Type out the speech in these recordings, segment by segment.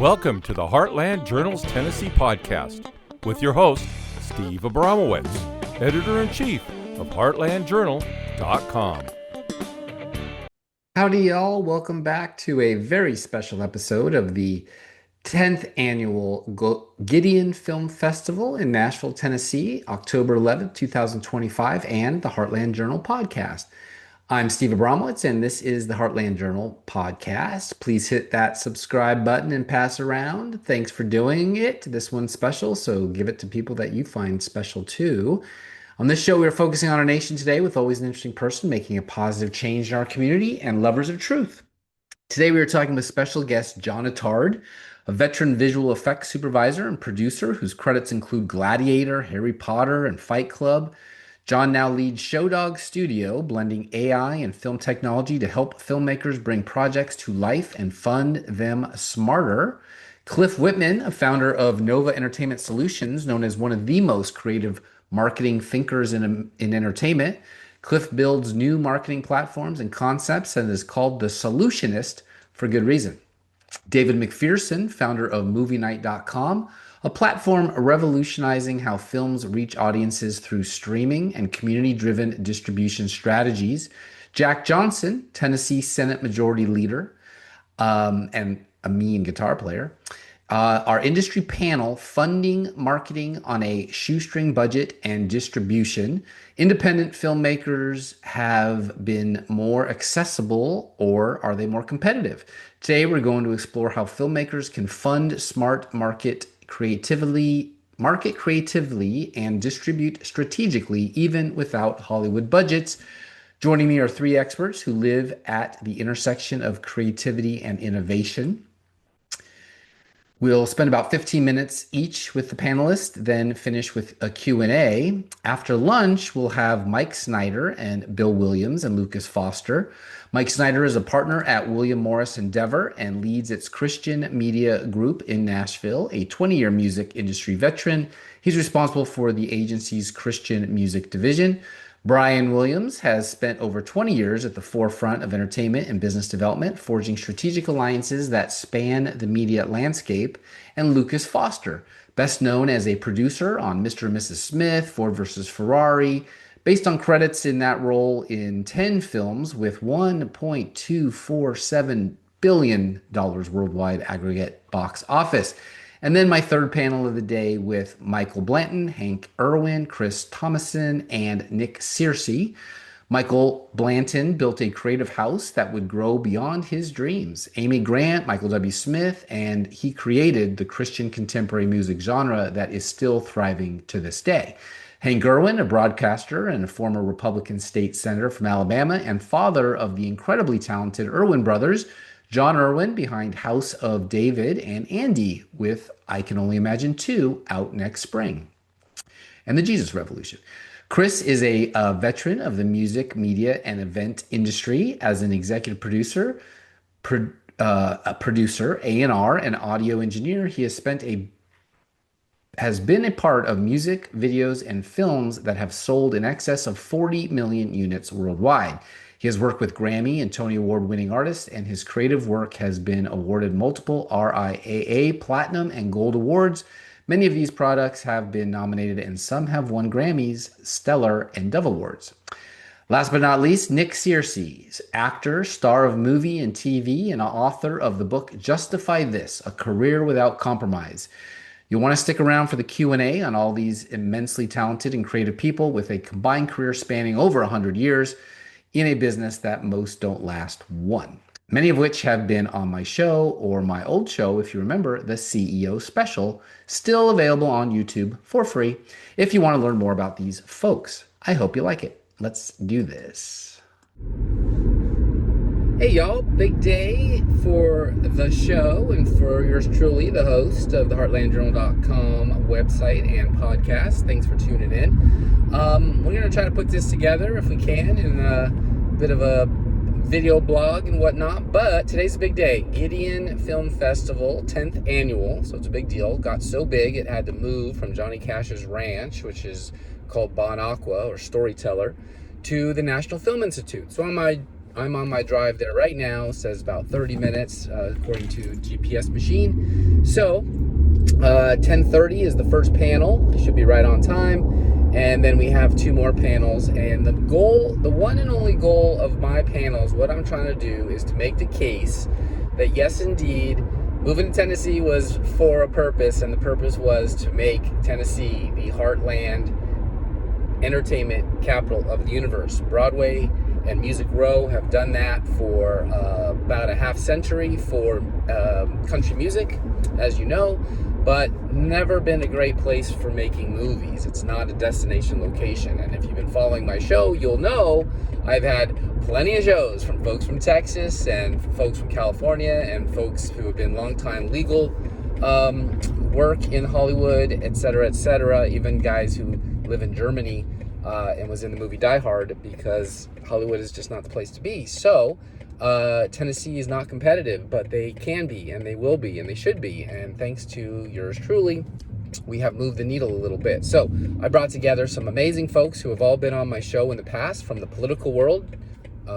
Welcome to the Heartland Journal's Tennessee podcast with your host, Steve Abramowicz, editor-in-chief of heartlandjournal.com. Howdy, y'all. Welcome back to a very special episode of the 10th annual Gideon Film Festival in Nashville, Tennessee, October 11th, 2025, and the Heartland Journal podcast. I'm Steve Abramowicz, and this is the Heartland Journal podcast. Please hit that subscribe button and pass around. Thanks for doing it. This one's special, so give it to people that you find special too. On this show, we're focusing on our nation today with always an interesting person making a positive change in our community and lovers of truth. Today, we are talking with special guest John Attard, a veteran visual effects supervisor and producer whose credits include Gladiator, Harry Potter, and Fight Club. John now leads Showdog Studio, blending AI and film technology to help filmmakers bring projects to life and fund them smarter. Cliff Wittman, a founder of Nova Entertainment Solutions, known as one of the most creative marketing thinkers in entertainment. Cliff builds new marketing platforms and concepts and is called the Solutionist for good reason. David McPherson, founder of MovieNight.com, a platform revolutionizing how films reach audiences through streaming and community-driven distribution strategies. Jack Johnson, Tennessee Senate Majority Leader and a mean guitar player. Our industry panel, Funding Marketing on a Shoestring Budget and Distribution. Independent filmmakers have been more accessible, or are they more competitive? Today, we're going to explore how filmmakers can fund smart market creatively and distribute strategically, even without Hollywood budgets. Joining me are three experts who live at the intersection of creativity and innovation. We'll spend about 15 minutes each with the panelists, then finish with a Q&A. After lunch, we'll have Mike Snyder and Bill Williams and Lucas Foster. Mike Snyder is a partner at William Morris Endeavor and leads its Christian media group in Nashville, a 20-year music industry veteran. He's responsible for the agency's Christian music division. Brian Williams has spent over 20 years at the forefront of entertainment and business development, forging strategic alliances that span the media landscape. And Lucas Foster, best known as a producer on Mr. and Mrs. Smith, Ford versus Ferrari, based on credits in that role in 10 films with $1.247 billion worldwide aggregate box office. And then my third panel of the day with Michael Blanton, Hank Irwin, Chris Thomason, and Nick Searcy. Michael Blanton built a creative house that would grow beyond his dreams. Amy Grant, Michael W. Smith, and he created the Christian contemporary music genre that is still thriving to this day. Hank Irwin, a broadcaster and a former Republican state senator from Alabama and father of the incredibly talented Irwin brothers, John Irwin behind House of David, and Andy with I Can Only Imagine 2 out next spring. And the Jesus Revolution. Chris is a veteran of the music, media, and event industry as an executive producer, a producer, A&R, and audio engineer. He has been a part of music, videos, and films that have sold in excess of 40 million units worldwide. He has worked with Grammy and Tony Award-winning artists, and his creative work has been awarded multiple RIAA Platinum and Gold Awards. Many of these products have been nominated, and some have won Grammys, Stellar, and Dove Awards. Last but not least, Nick Searcy, actor, star of movie and TV, and author of the book Justify This, A Career Without Compromise. You'll want to stick around for the Q&A on all these immensely talented and creative people with a combined career spanning over 100 years in a business that most don't last one. Many of which have been on my show or my old show, if you remember, the CEO Special, still available on YouTube for free if you want to learn more about these folks. I hope you like it. Let's do this. Hey y'all, big day for the show and for yours truly, the host of the heartlandjournal.com website and podcast. Thanks for tuning in. We're going to try to put this together if we can in a bit of a video blog and whatnot, but today's a big day. Gideon Film Festival, 10th annual, so it's a big deal. Got so big it had to move from Johnny Cash's ranch, which is called Bon Aqua or Storyteller, to the Nashville Film Institute. So on my I'm on my drive there right now. It says about 30 minutes according to GPS machine. So 10:30 is the first panel. It should be right on time. And then we have 2 more panels. And the goal, the one and only goal of my panels, what I'm trying to do is to make the case that yes, indeed, moving to Tennessee was for a purpose, and the purpose was to make Tennessee the Heartland entertainment capital of the universe. Broadway and Music Row have done that for about a half century for country music, as you know, but never been a great place for making movies. It's not a destination location. And if you've been following my show, you'll know I've had plenty of shows from folks from Texas and folks from California and folks who have been longtime legal work in Hollywood, etc., even guys who live in Germany and was in the movie Die Hard, because Hollywood is just not the place to be. So Tennessee is not competitive, but they can be, and they will be, and they should be. And thanks to yours truly, we have moved the needle a little bit. So I brought together some amazing folks who have all been on my show in the past from the political world.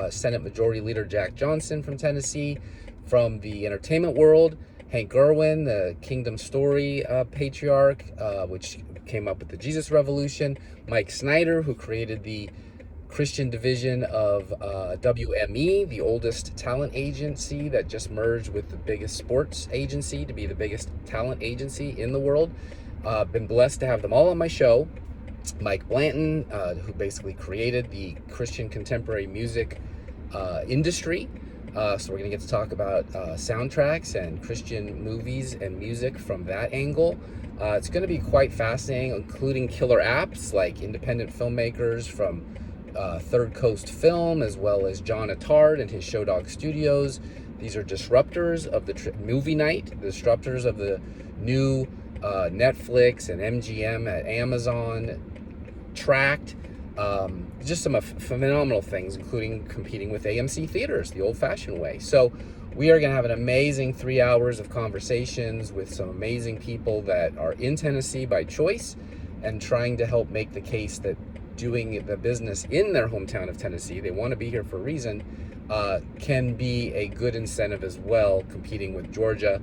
Senate Majority Leader Jack Johnson from Tennessee. From the entertainment world, Hank Irwin, the Kingdom Story patriarch, which came up with the Jesus Revolution. Mike Snyder, who created the Christian division of WME, the oldest talent agency that just merged with the biggest sports agency to be the biggest talent agency in the world. Been blessed to have them all on my show. Mike Blanton, who basically created the Christian contemporary music industry. So we're going to get to talk about soundtracks and Christian movies and music from that angle. It's going to be quite fascinating, including killer apps like independent filmmakers from Third Coast Film, as well as John Attard and his Showdog Studios. These are disruptors of the movie night, disruptors of the new Netflix and MGM at Amazon tracked. Just some phenomenal things, including competing with AMC theaters the old-fashioned way. So we are going to have an amazing 3 hours of conversations with some amazing people that are in Tennessee by choice and trying to help make the case that doing the business in their hometown of Tennessee, they want to be here for a reason, can be a good incentive as well, competing with Georgia,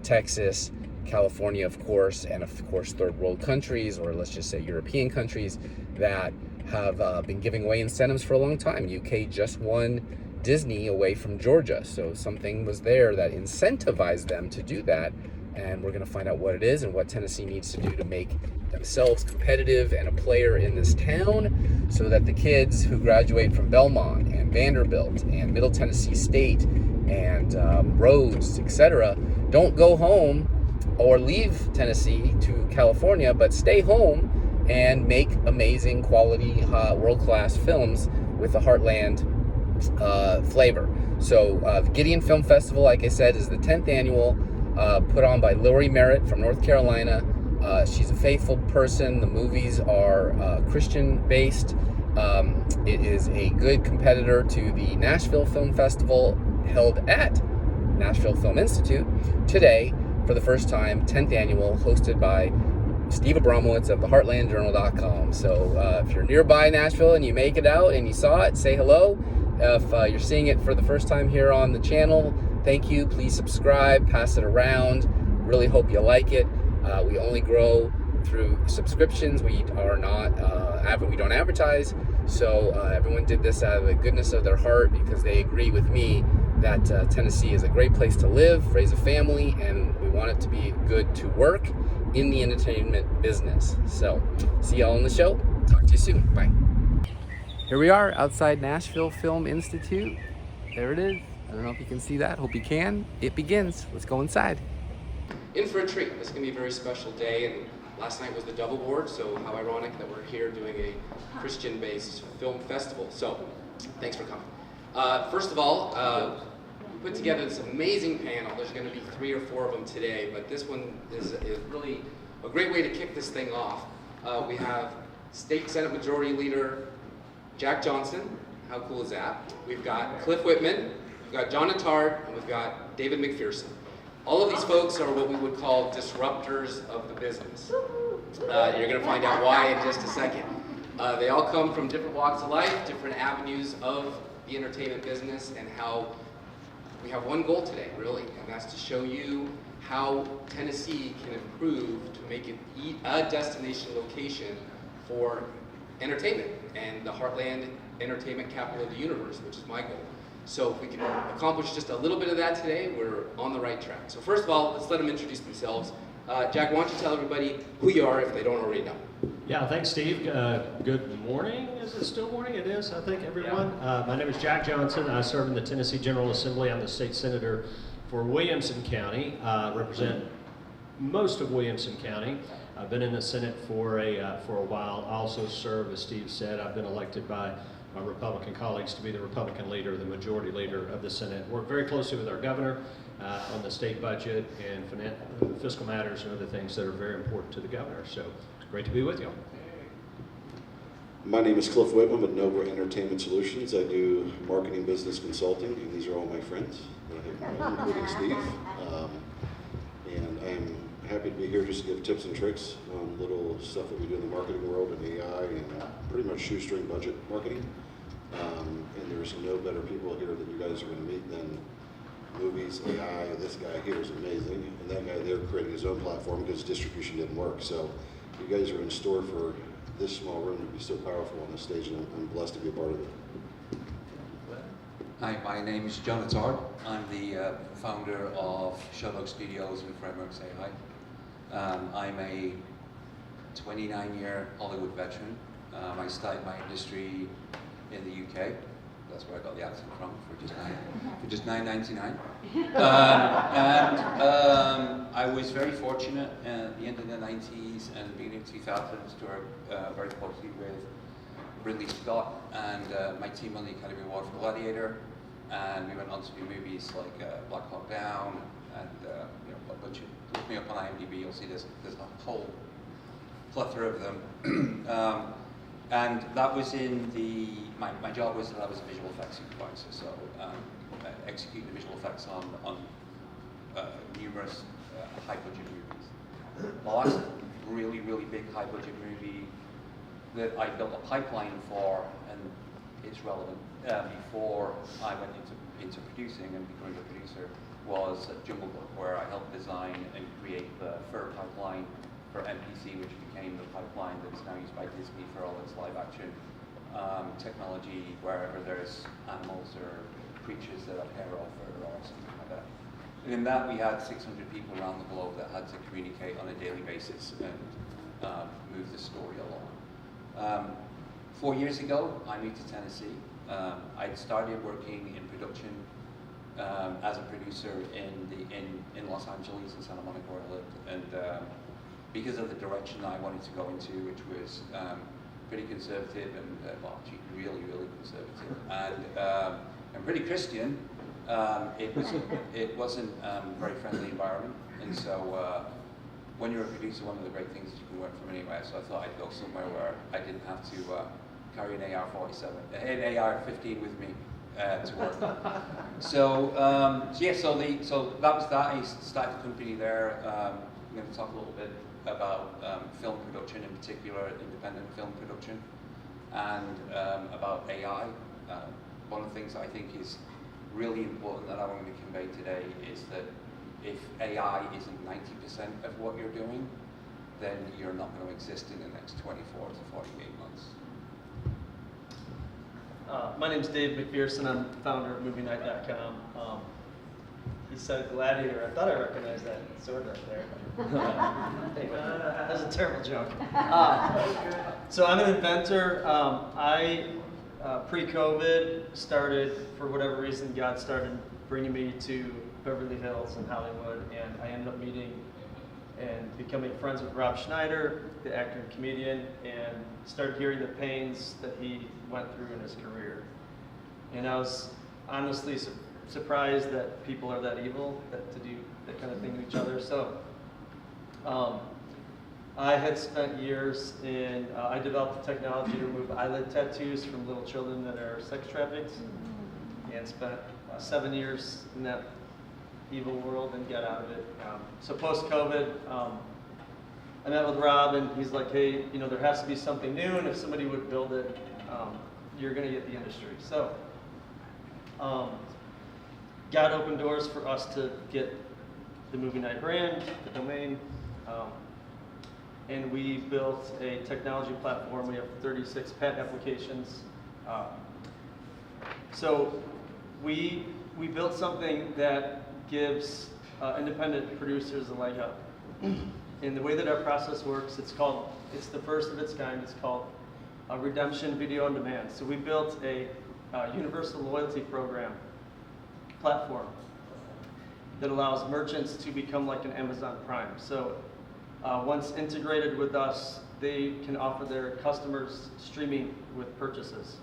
Texas, California, of course, and of course third world countries, or let's just say European countries that have been giving away incentives for a long time. UK just won Disney away from Georgia, so something was there that incentivized them to do that, and we're going to find out what it is and what Tennessee needs to do to make themselves competitive and a player in this town, so that the kids who graduate from Belmont and Vanderbilt and Middle Tennessee State and Rhodes, etc., don't go home or leave Tennessee to California, but stay home and make amazing quality world-class films with the Heartland flavor. So the Gideon Film Festival, like I said, is the 10th annual, put on by Lori Merritt from North Carolina. She's a faithful person. The movies are Christian-based. It is a good competitor to the Nashville Film Festival held at Nashville Film Institute today for the first time, 10th annual, hosted by Steve Abramowicz of the HeartlandJournal.com. So if you're nearby Nashville and you make it out and you saw it, say hello. If you're seeing it for the first time here on the channel, thank you. Please subscribe, pass it around. Really hope you like it. We only grow through subscriptions. We are not, we don't advertise. So everyone did this out of the goodness of their heart because they agree with me that Tennessee is a great place to live, raise a family, and we want it to be good to work in the entertainment business. So see y'all on the show. Talk to you soon. Bye. Here we are outside Nashville Film Institute. There it is. I don't know if you can see that. Hope you can. It begins. Let's go inside. In for a treat. This is going to be a very special day, and last night was the double board, so how ironic that we're here doing a Christian-based film festival. So thanks for coming. First of all, we put together this amazing panel. There's going to be 3 or 4 of them today, but this one is really a great way to kick this thing off. We have State Senate Majority Leader Jack Johnson. How cool is that? We've got Cliff Wittman, we've got John Attard, and we've got David McPherson. All of these folks are what we would call disruptors of the business. You're going to find out why in just a second. They all come from different walks of life, different avenues of the entertainment business and how we have one goal today, really, and that's to show you how Tennessee can improve to make it a destination location for entertainment and the Heartland Entertainment Capital of the Universe, which is my goal. So if we can accomplish just a little bit of that today, we're on the right track. So first of all, let's let them introduce themselves. Jack, why don't you tell everybody who you are if they don't already know? Yeah, thanks, Steve. Good morning. Is it still morning? It is, I think, everyone. Yeah. My name is Jack Johnson. I serve in the Tennessee General Assembly. I'm the state senator for Williamson County. Represent most of Williamson County. I've been in the Senate for a while. I also serve, as Steve said, I've been elected by my Republican colleagues to be the Republican leader, the majority leader of the Senate. Work very closely with our governor on the state budget and fiscal matters and other things that are very important to the governor. So it's great to be with you. My name is Cliff Wittman with Nova Entertainment Solutions. I do marketing business consulting, and these are all my friends that I have known, including Steve. And I'm happy to be here just to give tips and tricks on little stuff that we do in the marketing world and AI and pretty much shoestring budget marketing. And there's no better people here that you guys are going to meet than movies, AI. This guy here is amazing, and that guy there created his own platform because distribution didn't work. So you guys are in store for this small room to be so powerful on the stage, and I'm blessed to be a part of it. Hi, my name is John Attard. I'm the founder of Showdog Studios and Frameworks AI. I'm a 29-year Hollywood veteran. I started my industry in the UK. That's where I got the accent from for just $9.99. I was very fortunate at the end of the 90s and the beginning of 2000s to work very closely with Ridley Scott and my team on the Academy Award for Gladiator. And we went on to do movies like Black Hawk Down and a bunch of, look me up on IMDb, you'll see there's a whole plethora of them. And that was in my job was that I was a visual effects supervisor, so execute the visual effects on numerous high-budget movies. The last really, really big high-budget movie that I built a pipeline for, and it's relevant, before I went into producing and becoming a producer, was Jungle Book, where I helped design and create the fur pipeline for NPC, which became the pipeline that's now used by Disney for all its live-action technology, wherever there's animals or creatures that have hair or fur or something like that. And in that, we had 600 people around the globe that had to communicate on a daily basis and move the story along. 4 years ago, I moved to Tennessee. I'd started working in production as a producer in Los Angeles and Santa Monica, where I lived, and because of the direction I wanted to go into, which was pretty conservative and well, actually really, really conservative and pretty Christian, it wasn't a very friendly environment, and so when you're a producer, one of the great things is you can work from anywhere. So I thought I'd go somewhere where I didn't have to carry an AR-15 with me to work. So that was that. I started the company there. I'm going to talk a little bit about film production, in particular independent film production, and about AI. One of the things I think is really important that I want to convey today is that if AI isn't 90% of what you're doing, then you're not going to exist in the next 24 to 48 months. My name's Dave McPherson. I'm founder of MovieNight.com. He said Gladiator. I thought I recognized that sword right there. That's a terrible joke. So I'm an inventor. I, pre-COVID, started, for whatever reason, God started bringing me to Beverly Hills and Hollywood, and I ended up meeting and becoming friends with Rob Schneider, the actor and comedian, and started hearing the pains that he went through in his career. And I was honestly surprised that people are that evil, to do that kind of thing to each other. So I had spent years in, I developed the technology to remove eyelid tattoos from little children that are sex trafficked, and spent 7 years in that evil world and got out of it. So post-COVID, I met with Rob, and he's like, hey, there has to be something new, and if somebody would build it, you're going to get the industry. So God opened doors for us to get the Movie Night brand, the domain, and we built a technology platform. We have 36 patent applications. So we built something that gives independent producers a leg up. And the way that our process works, it's the first of its kind. It's called Redemption Video on Demand. So we built a universal loyalty program platform that allows merchants to become like an Amazon Prime. So once integrated with us, they can offer their customers streaming with purchases.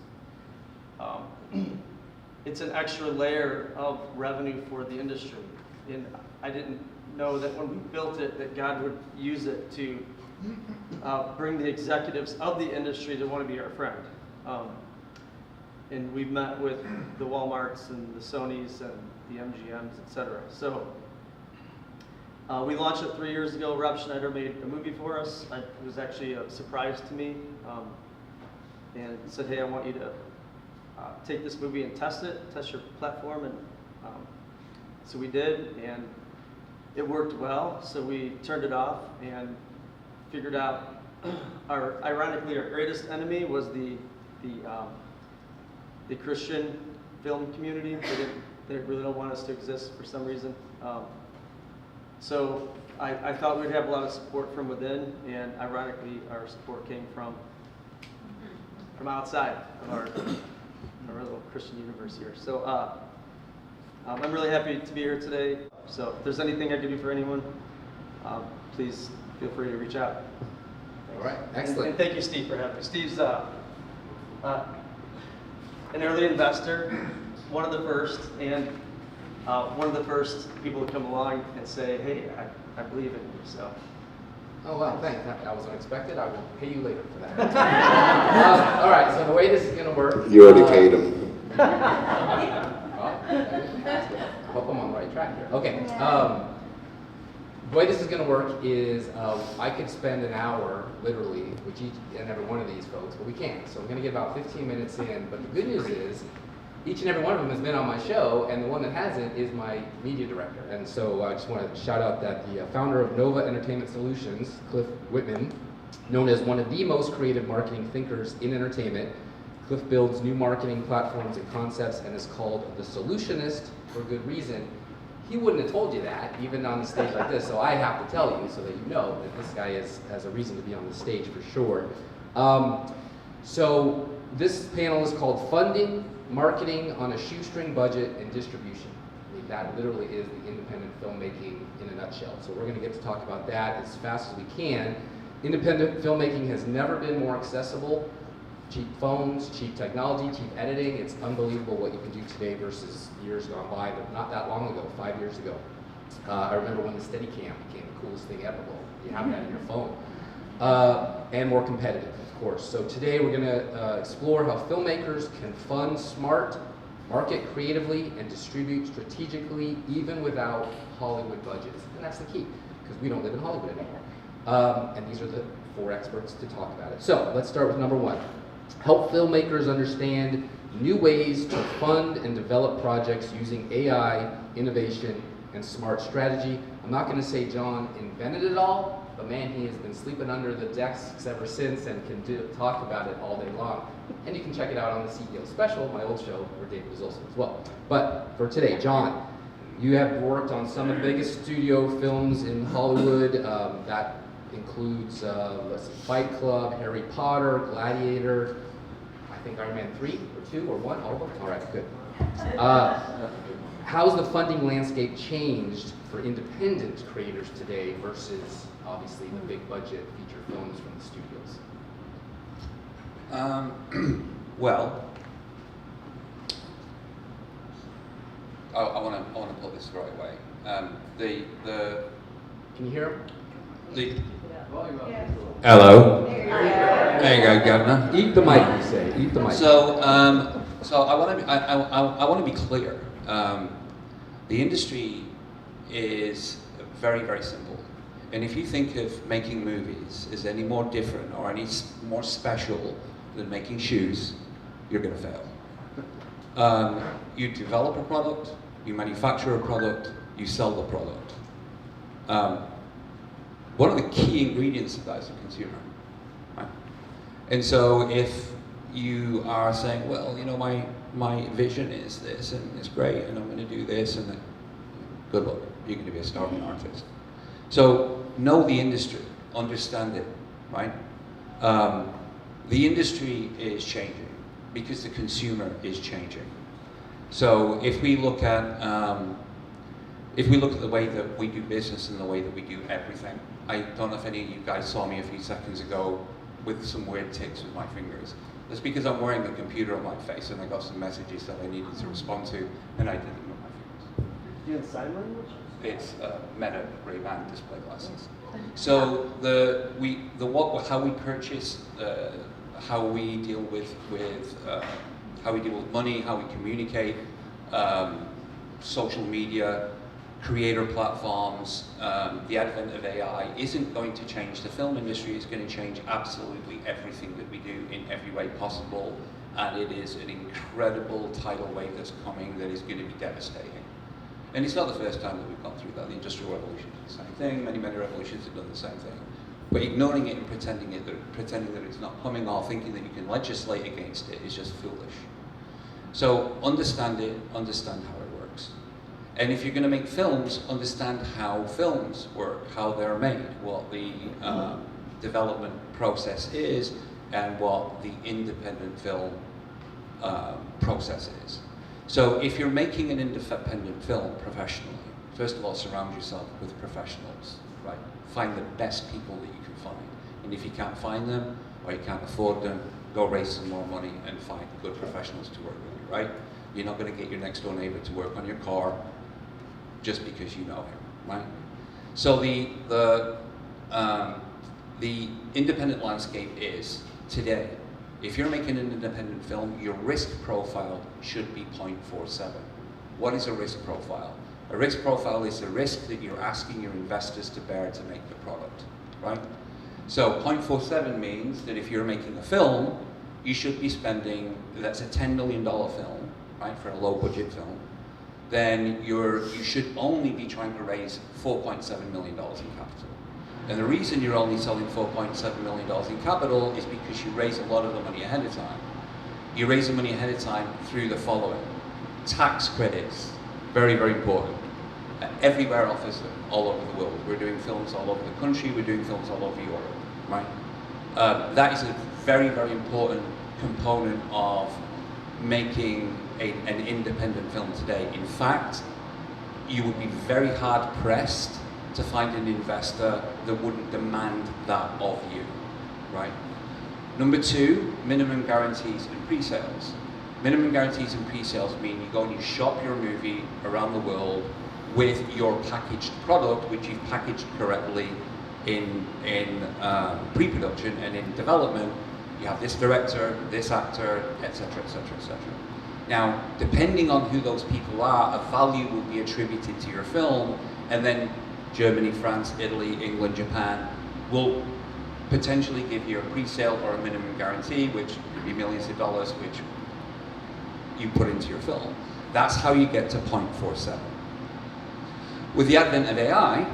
It's an extra layer of revenue for the industry. And I didn't know that when we built it, that God would use it to bring the executives of the industry to want to be our friend. And we've met with the Walmarts and the Sonys and the MGMs, et cetera. So we launched it 3 years ago. Rob Schneider made a movie for us. It was actually a surprise to me. And said, hey, I want you to take this movie and test your platform. And so we did, and it worked well. So we turned it off and figured out, ironically, our greatest enemy was the Christian film community. They really don't want us to exist for some reason. So I thought we'd have a lot of support from within, and ironically, our support came from outside of our little Christian universe here. So I'm really happy to be here today. So if there's anything I can do for anyone, please feel free to reach out. All right, excellent. And thank you, Steve, for having me. Steve's an early investor, one of the first, and one of the first people to come along and say, hey, I believe in you. So. Oh, well, thanks. That was unexpected. I will pay you later for that. All right, so the way this is going to work. You already paid him. I hope I'm on the right track here. Okay. The way this is going to work is I could spend an hour, literally, with each and every one of these folks, but we can't. So we're going to get about 15 minutes in. But the good news is, each and every one of them has been on my show, and the one that hasn't is my media director. And so I just want to shout out that the founder of Nova Entertainment Solutions, Cliff Wittman, known as one of the most creative marketing thinkers in entertainment. Cliff builds new marketing platforms and concepts and is called the solutionist for good reason. He wouldn't have told you that, even on the stage like this, so I have to tell you so that you know that this guy has a reason to be on the stage for sure. So this panel is called Funding, Marketing on a Shoestring Budget, and Distribution. I mean, that literally is the independent filmmaking in a nutshell. So we're going to get to talk about that as fast as we can. Independent filmmaking has never been more accessible. Cheap phones, cheap technology, cheap editing. It's unbelievable what you can do today versus years gone by, but not that long ago, 5 years ago. I remember when the Steadicam became the coolest thing ever. Well, you have that in your phone. And more competitive, of course. So today we're going to explore how filmmakers can fund smart, market creatively, and distribute strategically, even without Hollywood budgets. And that's the key, because we don't live in Hollywood anymore. And these are the 4 experts to talk about it. So let's start with number 1. Help filmmakers understand new ways to fund and develop projects using AI, innovation, and smart strategy. I'm not going to say John invented it all, but man, he has been sleeping under the desks ever since and can talk about it all day long. And you can check it out on the CEO Special, my old show, where David was also as well. But for today, John, you have worked on some of the biggest studio films in Hollywood. That includes let's see, Fight Club, Harry Potter, Gladiator, I think Iron Man 3 or 2 or 1, all of them? All right, good. How's the funding landscape changed for independent creators today versus obviously the big budget feature films from the studios? Well, I want to put this the right way. Can you hear him? Hello. There you go, Governor. Eat the mic, you say. Eat the mic. So I want to be clear. The industry is very, very simple. And if you think of making movies as any more different or any more special than making shoes, you're going to fail. You develop a product, you manufacture a product, you sell the product. One of the key ingredients of that is the consumer. Right? And so if you are saying, well, you know, my vision is this, and it's great, and I'm going to do this, and then good luck, you're going to be a starving artist. So know the industry, understand it, right? The industry is changing because the consumer is changing. So if we look at the way that we do business and the way that we do everything, I don't know if any of you guys saw me a few seconds ago with some weird tics with my fingers. That's because I'm wearing a computer on my face and I got some messages that I needed to respond to, and I did them with my fingers. Do you have sign language? It's Meta Ray-Ban display glasses. So how we purchase, how we deal with money, how we communicate, social media, creator platforms, the advent of AI isn't going to change the film industry. It's going to change absolutely everything that we do in every way possible, and it is an incredible tidal wave that's coming that is going to be devastating. And it's not the first time that we've gone through that. The Industrial Revolution did the same thing. Many revolutions have done the same thing. But ignoring it and pretending that it's not coming, or thinking that you can legislate against it, is just foolish. So understand it, understand how it works. And if you're going to make films, understand how films work, how they're made, what the development process is, and what the independent film process is. So if you're making an independent film professionally, first of all, surround yourself with professionals, right? Find the best people that you can find. And if you can't find them, or you can't afford them, go raise some more money and find good professionals to work with you, right? You're not going to get your next door neighbor to work on your car just because you know him, right? So the independent landscape is today. If you're making an independent film, your risk profile should be 0.47. What is a risk profile? A risk profile is the risk that you're asking your investors to bear to make the product, right? So 0.47 means that if you're making a film, you should be spending, that's a $10 million film, right, for a low budget film, then you should only be trying to raise $4.7 million in capital. And the reason you're only selling $4.7 million in capital is because you raise a lot of the money ahead of time. You raise the money ahead of time through the following. Tax credits, very, very important. Everywhere offers them, all over the world. We're doing films all over the country, we're doing films all over Europe, right? That is a very, very important component of making an independent film today. In fact, you would be very hard pressed to find an investor that wouldn't demand that of you, right? Number two, minimum guarantees and pre-sales. Minimum guarantees and pre-sales mean you go and you shop your movie around the world with your packaged product, which you've packaged correctly in pre-production, and in development, you have this director, this actor, etc., etc., etc. Now, depending on who those people are, a value will be attributed to your film, and then Germany, France, Italy, England, Japan will potentially give you a pre-sale or a minimum guarantee, which could be millions of dollars, which you put into your film. That's how you get to 0.47. With the advent of AI,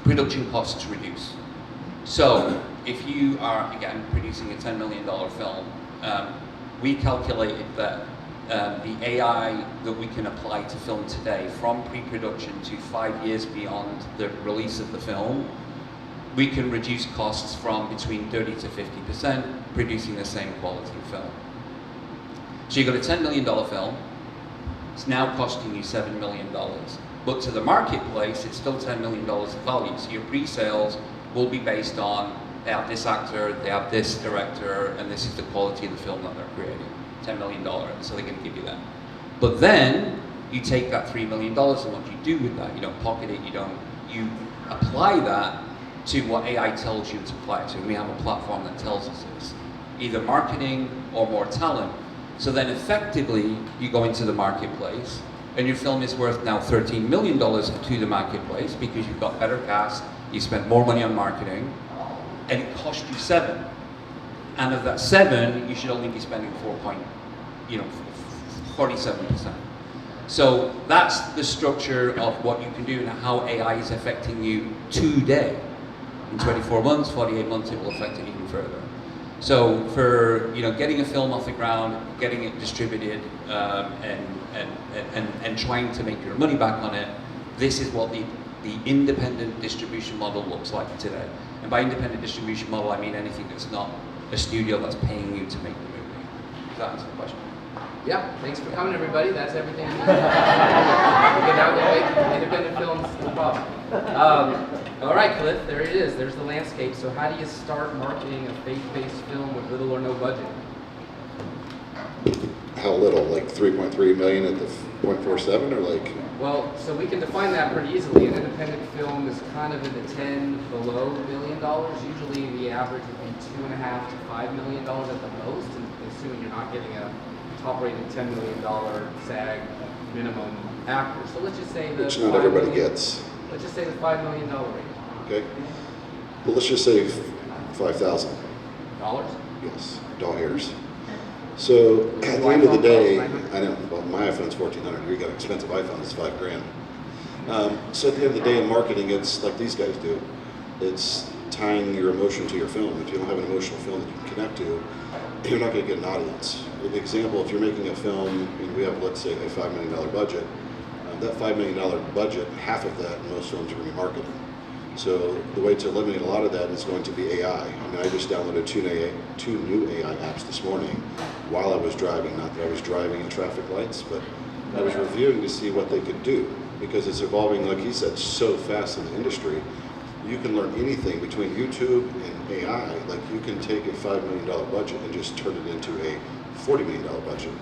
production costs reduce. So if you are, again, producing a $10 million film, we calculated that the AI that we can apply to film today, from pre-production to 5 years beyond the release of the film, we can reduce costs from between 30 to 50%, producing the same quality film. So you've got a $10 million film, it's now costing you $7 million. But to the marketplace, it's still $10 million of value. So your pre-sales will be based on, they have this actor, they have this director, and this is the quality of the film that they're creating. $10 million, so they're going to give you that. But then, you take that $3 million, and what you do with that, you don't pocket it, you apply that to what AI tells you to apply to. And we have a platform that tells us this. Either marketing or more talent. So then effectively, you go into the marketplace, and your film is worth now $13 million to the marketplace because you've got better cast, you spent more money on marketing, and it cost you 7. And of that 7, you should only be spending 47%. So that's the structure of what you can do and how AI is affecting you today. In 24 months, 48 months, it will affect it even further. So for getting a film off the ground, getting it distributed, and trying to make your money back on it, this is what the independent distribution model looks like today. And by independent distribution model, I mean anything that's not a studio that's paying you to make the movie. Does that answer the question? Yeah, thanks for coming, everybody. That's everything. We get out and make independent films, no problem. All right, Cliff, there it is. There's the landscape. So how do you start marketing a faith-based film with little or no budget? How little? Like 3.3 million at the 0.47, or like? Well, so we can define that pretty easily. An independent film is kind of in the 10 below $1 million. Usually the average would be $2.5 to $5 million at the most, and assuming you're not getting a top-rated $10 million SAG minimum actor. So let's just say Which not everybody gets. Let's just say the $5 million range. Okay. Well, let's just say 5,000. Dollars? Yes, $. So at the end of the day, I know, well, my iPhone's $1,400. You got an expensive iPhone, it's $5,000. So at the end of the day in marketing, it's like these guys do. It's tying your emotion to your film. If you don't have an emotional film that you can connect to, you're not going to get an audience. An example, if you're making a film, and we have, let's say, a $5 million budget, that $5 million budget, half of that in most films are going to be marketing. So the way to eliminate a lot of that is going to be AI. I mean, I just downloaded two new AI apps this morning while I was driving. Not that I was driving in traffic lights, but I was reviewing to see what they could do, because it's evolving, like he said, so fast in the industry. You can learn anything between YouTube and AI. Like, you can take a $5 million budget and just turn it into a $40 million budget.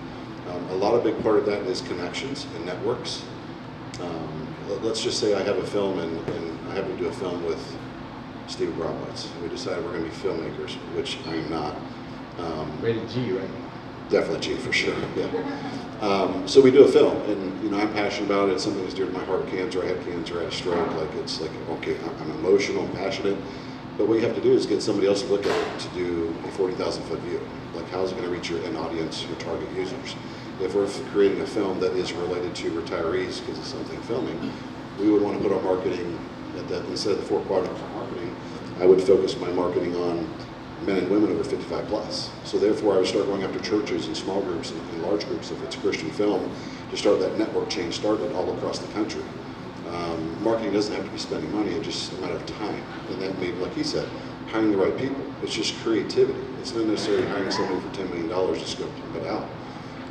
A lot of big part of that is connections and networks. Let's just say I have a film and I happen to do a film with Steve Abramowicz. We decided we're going to be filmmakers, which I am not. Rated G, right? Definitely G for sure. Yeah. So we do a film, and I'm passionate about it. It's something that's dear to my heart. Cancer, I had cancer, I had a stroke. Like, it's like, okay, I'm emotional, I'm passionate. But what you have to do is get somebody else to look at it to do a 40,000-foot view. Like, how is it going to reach your end audience, your target users? If we're creating a film that is related to retirees because it's something filming, we would want to put our marketing at that. Instead of the 4 quadrants of marketing, I would focus my marketing on men and women over 55 plus. So therefore I would start going after churches and small groups and large groups if it's a Christian film, to start that network chain started all across the country. Marketing doesn't have to be spending money, it's just a matter of time. And that may, like he said, hiring the right people. It's just creativity. It's not necessarily hiring somebody for $10 million to scope it out.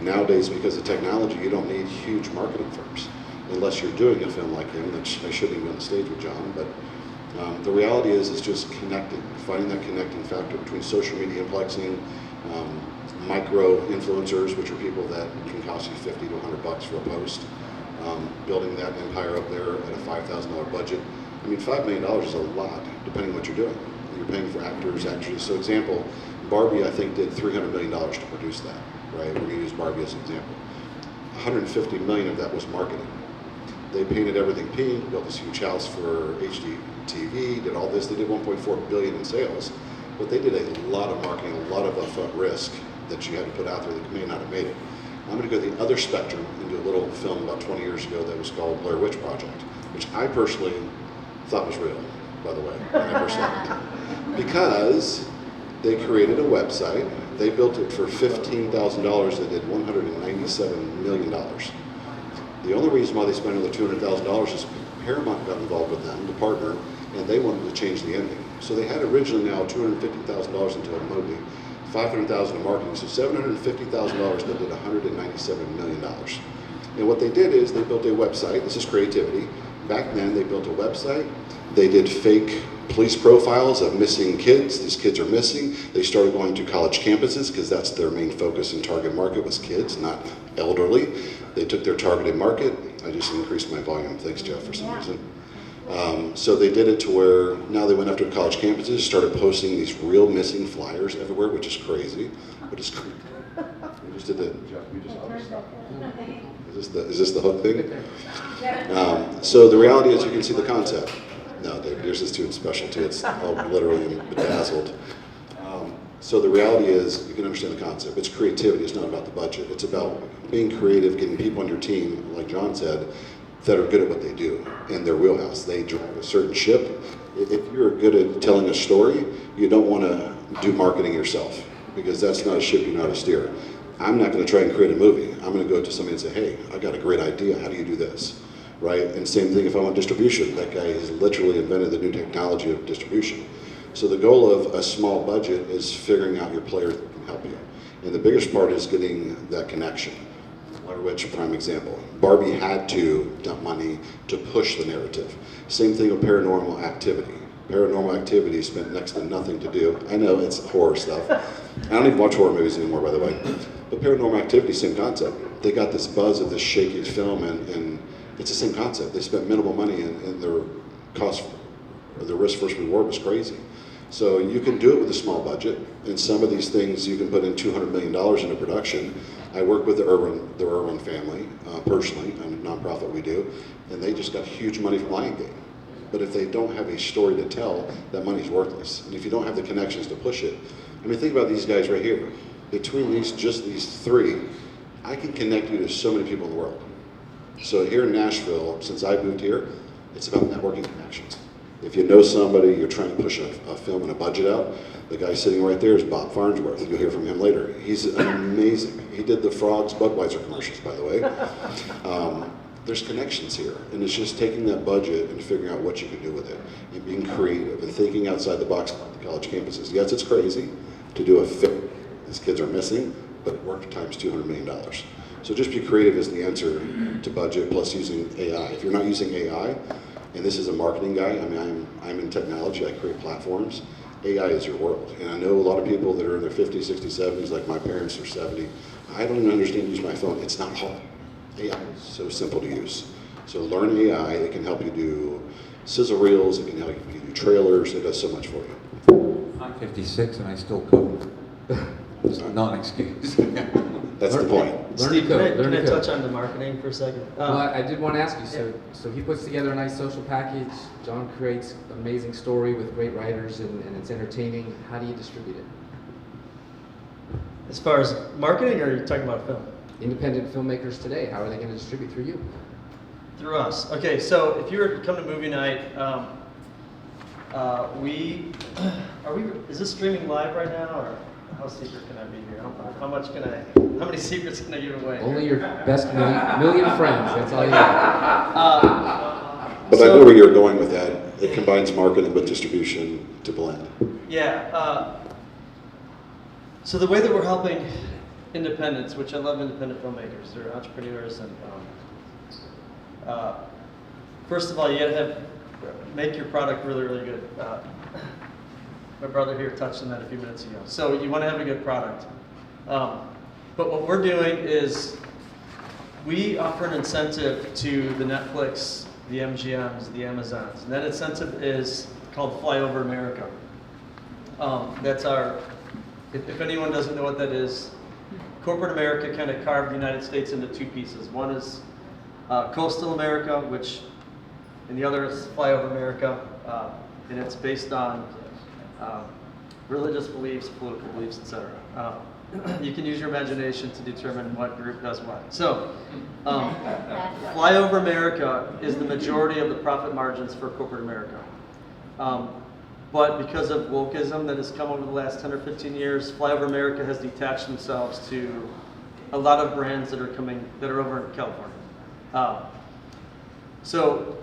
Nowadays, because of technology, you don't need huge marketing firms unless you're doing a film like him, which I shouldn't even be on the stage with John, but the reality is it's just connecting, finding that connecting factor between social media implexing, micro influencers, which are people that can cost you $50 to $100 for a post, building that empire up there at a $5,000 budget. I mean, $5 million is a lot, depending on what you're doing. You're paying for actors, actresses. So example, Barbie, I think, did $300 million to produce that, right? We're gonna use Barbie as an example. 150 million of that was marketing. They painted everything pink, built this huge house for HD TV, did all this. They did 1.4 billion in sales, but they did a lot of marketing, a lot of upfront risk that you had to put out there that may not have made it. I'm going to go the other spectrum and do a little film about 20 years ago that was called Blair Witch Project, which I personally thought was real, by the way, when I first saw it. Because they created a website, they built it for $15,000, they did $197 million. The only reason why they spent another $200,000 is Paramount got involved with them to partner, and they wanted to change the ending. So they had originally now $250,000 into a movie, $500,000 in marketing, so $750,000 that did $197 million. And what they did is they built a website. This is creativity. Back then, they built a website. They did fake police profiles of missing kids. These kids are missing. They started going to college campuses because that's their main focus and target market was kids, not elderly. They took their targeted market. I just increased my volume. Thanks, Jeff, for some reason. So they did it to where now they went after college campuses, started posting these real missing flyers everywhere, which is crazy. But it's cool. We just did the. Is this the hook thing? So the reality is, you can see the concept. No, yours is too special too. It's all literally bedazzled. So the reality is, you can understand the concept. It's creativity. It's not about the budget. It's about being creative, getting people on your team, like John said, that are good at what they do in their wheelhouse. They drive a certain ship. If you're good at telling a story, you don't want to do marketing yourself, because that's not a ship you know how to steer. I'm not going to try and create a movie. I'm going to go to somebody and say, hey, I got a great idea. How do you do this? Right? And same thing if I want distribution. That guy has literally invented the new technology of distribution. So the goal of a small budget is figuring out your players that can help you. And the biggest part is getting that connection. Blair Witch, prime example. Barbie had to dump money to push the narrative. Same thing with Paranormal Activity. Paranormal Activity spent next to nothing to do. I know it's horror stuff. I don't even watch horror movies anymore, by the way. But Paranormal Activity, same concept. They got this buzz of this shaky film, and it's the same concept. They spent minimal money, and their cost, or the risk versus reward was crazy. So you can do it with a small budget, and some of these things you can put in $200 million into production. I work with the Irwin family personally, a nonprofit we do, and they just got huge money from Lionsgate. But if they don't have a story to tell, that money's worthless. And if you don't have the connections to push it, I mean, think about these guys right here. Between just these three, I can connect you to so many people in the world. So here in Nashville, since I moved here, it's about networking connections. If you know somebody, you're trying to push a film and a budget out, the guy sitting right there is Bob Farnsworth. You'll hear from him later. He's amazing. He did the Frogs Budweiser commercials, by the way. There's connections here, and it's just taking that budget and figuring out what you can do with it, and being creative and thinking outside the box on the college campuses. Yes, it's crazy to do a film these kids are missing, but work times $200 million. So just be creative is the answer to budget, plus using AI. If you're not using AI, and this is a marketing guy, I mean, I'm in technology, I create platforms. AI is your world. And I know a lot of people that are in their 50s, 60s, 70s, like my parents are 70. I don't even understand use my phone. It's not hard. AI is so simple to use. So learn AI, it can help you do sizzle reels, it can help you do trailers, it does so much for you. I'm 56 and I still code. It's not an excuse. That's the point. Steve, can I touch on the marketing for a second? Well, I did want to ask you, so he puts together a nice social package, John creates an amazing story with great writers, and it's entertaining. How do you distribute it? As far as marketing, or are you talking about film? Independent filmmakers today, how are they going to distribute through you? Through us. Okay, so if you were to come to movie night, is this streaming live right now, or how secret can I be here? How many secrets can I give away? Only your best million friends, that's all you have. But I know where you're going with that. It combines marketing with distribution to blend. Yeah, so the way that we're helping independents, which I love independent filmmakers, they're entrepreneurs, and first of all, you gotta make your product really, really good. My brother here touched on that a few minutes ago. So you want to have a good product. But what we're doing is we offer an incentive to the Netflix, the MGMs, the Amazons, and that incentive is called Fly Over America. That's our, if anyone doesn't know what that is, corporate America kind of carved the United States into two pieces. One is coastal America, and the other is Fly Over America, and it's based on religious beliefs, political beliefs, etc. You can use your imagination to determine what group does what. So, Fly Over America is the majority of the profit margins for corporate America. But because of wokeism that has come over the last 10 or 15 years, Fly Over America has detached themselves to a lot of brands that are over in California. So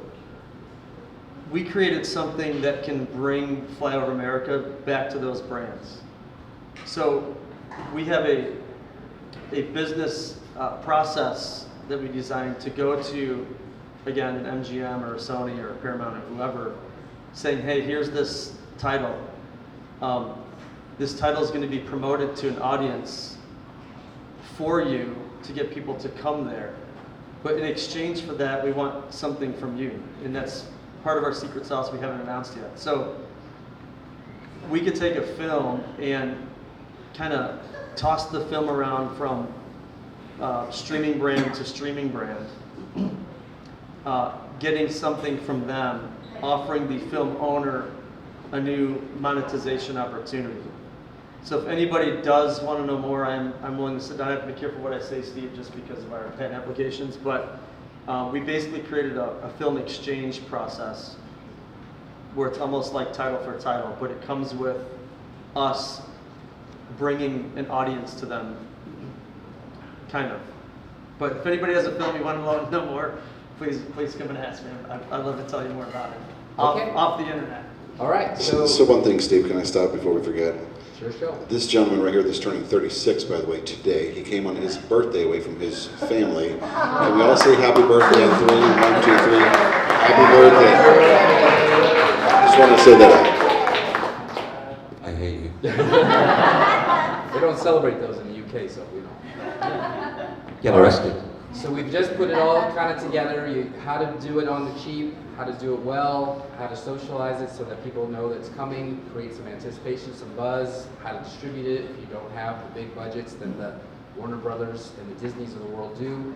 we created something that can bring Fly Over America back to those brands. So we have a business process that we designed to go to, again, an MGM or a Sony or a Paramount or whoever, saying, hey, here's this title. This title is going to be promoted to an audience for you to get people to come there. But in exchange for that, we want something from you. And that's part of our secret sauce we haven't announced yet. So we could take a film and kind of toss the film around from streaming brand to streaming brand, getting something from them, offering the film owner a new monetization opportunity. So if anybody does want to know more, I'm willing to sit down. I have to be careful what I say, Steve, just because of our patent applications. But we basically created a film exchange process where it's almost like title for title, but it comes with us bringing an audience to them, kind of. But if anybody has a film you want to know more, please come and ask me. I'd love to tell you more about it. Okay. Off the internet. All right. So one thing, Steve, can I stop before we forget? Sure, sure. This gentleman right here that's turning 36, by the way, today, he came on his birthday away from his family. Can we all say happy birthday on 3? 1, 2, 3. Happy birthday. Just wanted to say that. I hate you. We don't celebrate those in the UK, so we don't. Get arrested. So we've just put it all kind of together, how to do it on the cheap, how to do it well, how to socialize it so that people know that it's coming, create some anticipation, some buzz, how to distribute it if you don't have the big budgets that the Warner Brothers and the Disneys of the world do.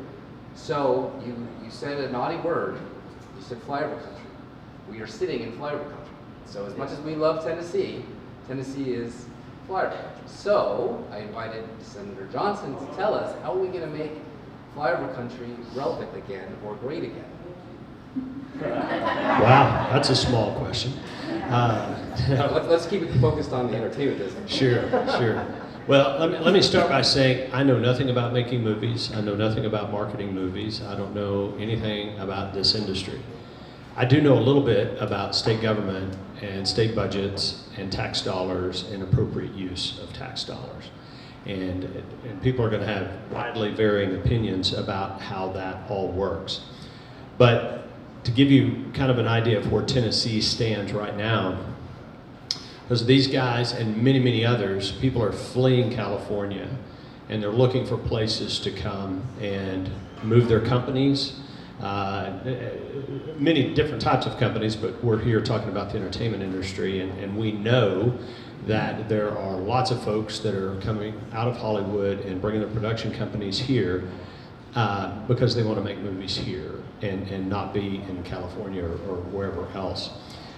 So you said a naughty word, you said flyover country. We are sitting in flyover country. So as much as we love Tennessee, Tennessee is flyover country. So I invited Senator Johnson to tell us how are we going to make flyover country relevant again or great again? Wow, that's a small question. Let's keep it focused on the entertainment business. Sure. Well, let me start by saying I know nothing about making movies. I know nothing about marketing movies. I don't know anything about this industry. I do know a little bit about state government and state budgets and tax dollars and appropriate use of tax dollars. And people are going to have widely varying opinions about how that all works. But to give you kind of an idea of where Tennessee stands right now, because these guys and many, many others, people are fleeing California and they're looking for places to come and move their companies, many different types of companies, but we're here talking about the entertainment industry, and we know that there are lots of folks that are coming out of Hollywood and bringing their production companies here because they want to make movies here and not be in California or wherever else.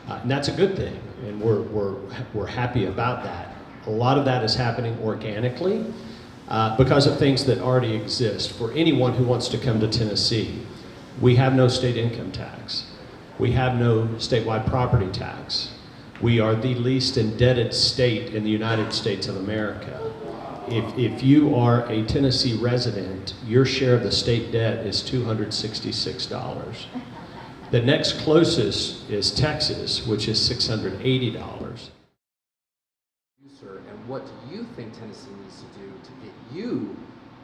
And that's a good thing, and we're happy about that. A lot of that is happening organically because of things that already exist. For anyone who wants to come to Tennessee, we have no state income tax. We have no statewide property tax. We are the least indebted state in the United States of America. If you are a Tennessee resident, your share of the state debt is $266. The next closest is Texas, which is $680. And what do you think Tennessee needs to do to get you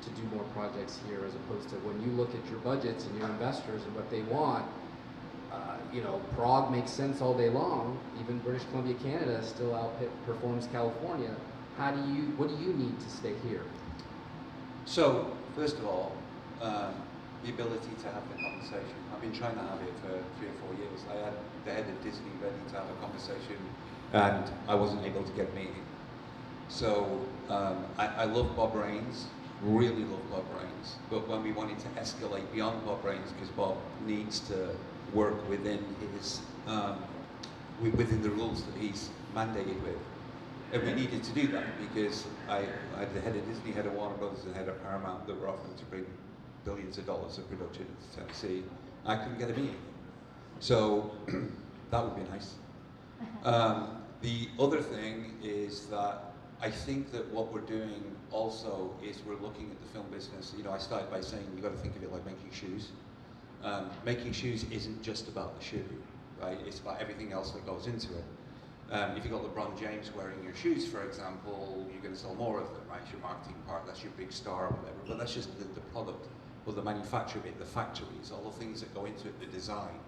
to do more projects here, as opposed to when you look at your budgets and your investors and what they want? Prague makes sense all day long. Even British Columbia, Canada still outperforms California. What do you need to stay here? So, first of all, the ability to have the conversation. I've been trying to have it for 3 or 4 years. I had the head of Disney ready to have a conversation, and I wasn't able to get a meeting. So, I love Bob Raines, really love Bob Raines, but when we wanted to escalate beyond Bob Raines, because Bob needs to work within his within the rules that he's mandated with. And we needed to do that because I had the head of Disney, head of Warner Brothers, and head of Paramount that were offering to bring billions of dollars of production into Tennessee. I couldn't get a meeting. So that would be nice. The other thing is that I think that what we're doing also is we're looking at the film business. I started by saying you've got to think of it like making shoes. Making shoes isn't just about the shoe, right? It's about everything else that goes into it. If you've got LeBron James wearing your shoes, for example, you're going to sell more of them, right? It's your marketing part, that's your big star or whatever, but that's just the product, or the manufacture bit, the factories, all the things that go into it, the design,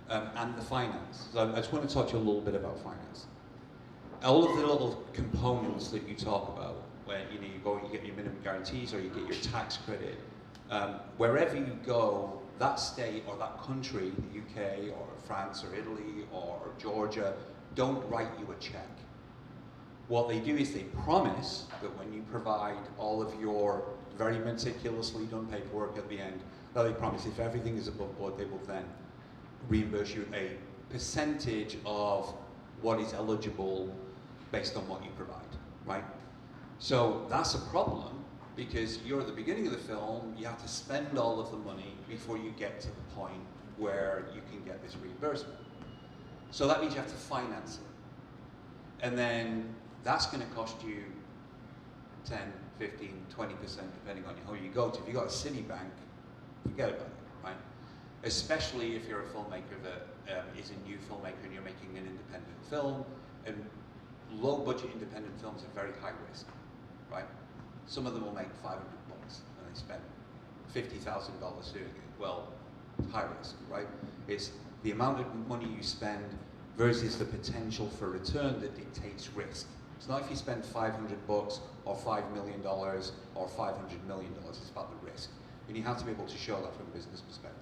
and the finance. So I just want to touch a little bit about finance. All of the little components that you talk about, where you get your minimum guarantees or you get your tax credit, wherever you go, that state or that country, the UK or France or Italy or Georgia, don't write you a check. What they do is they promise that when you provide all of your very meticulously done paperwork at the end, that they promise if everything is above board, they will then reimburse you a percentage of what is eligible based on what you provide, right? So that's a problem, because you're at the beginning of the film, you have to spend all of the money before you get to the point where you can get this reimbursement. So that means you have to finance it. And then that's going to cost you 10, 15, 20%, depending on who you go to. If you've got a Citibank, forget about it, right? Especially if you're a filmmaker that is a new filmmaker and you're making an independent film. And low-budget independent films are very high risk, right? Some of them will make $500 and they spend $50,000 doing it. Well, it's high risk, right? It's the amount of money you spend versus the potential for return that dictates risk. It's not if you spend $500 or $5 million or $500 million, it's about the risk. And you have to be able to show that from a business perspective.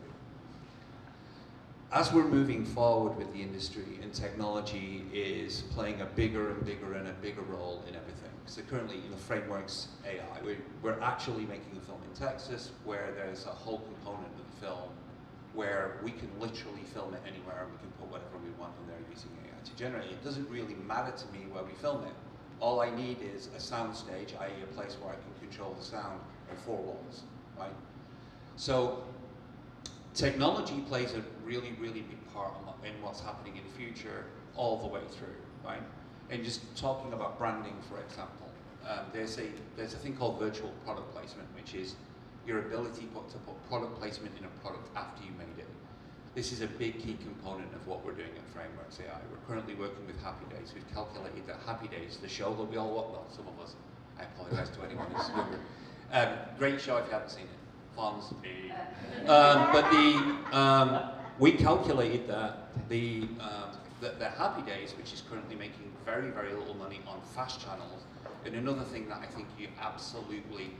As we're moving forward with the industry and technology is playing a bigger and bigger and a bigger role in everything. So currently, Frameworks AI, we're actually making a film in Texas where there's a whole component of the film where we can literally film it anywhere and we can put whatever we want in there using AI to generate it. It doesn't really matter to me where we film it. All I need is a sound stage, i.e. a place where I can control the sound and 4 walls, right? So technology plays a really, really big part in what's happening in the future all the way through, right? And just talking about branding, for example, there's a thing called virtual product placement, which is your ability to put product placement in a product after you made it. This is a big key component of what we're doing at Frameworks AI. We're currently working with Happy Days. We've calculated that Happy Days, the show that we all watch, well, some of us, I apologize to anyone who's younger. Great show if you haven't seen it. Fonz. We calculated that the Happy Days, which is currently making very, very little money on fast channels, and another thing that I think you absolutely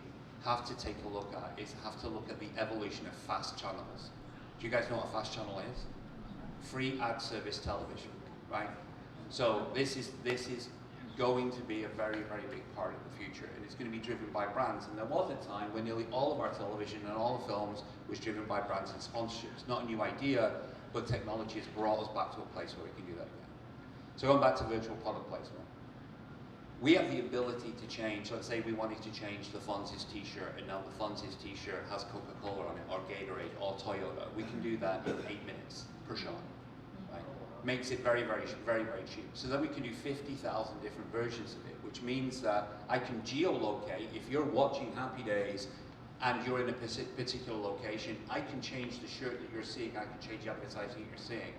have to take a look at is have to look at the evolution of fast channels. Do you guys know what a fast channel is? Free ad service television, right? So this is going to be a very, very big part of the future, and it's going to be driven by brands. And there was a time when nearly all of our television and all the films was driven by brands and sponsorships. Not a new idea, but technology has brought us back to a place where we can do that again. So going back to virtual product placement. We have the ability to change, let's say we wanted to change the Fonz's t-shirt, and now the Fonz's t-shirt has Coca-Cola on it, or Gatorade, or Toyota. We can do that in 8 minutes per shot, right? Makes it very, very, very, very cheap. So then we can do 50,000 different versions of it, which means that I can geolocate. If you're watching Happy Days and you're in a particular location, I can change the shirt that you're seeing, I can change the advertising you're seeing,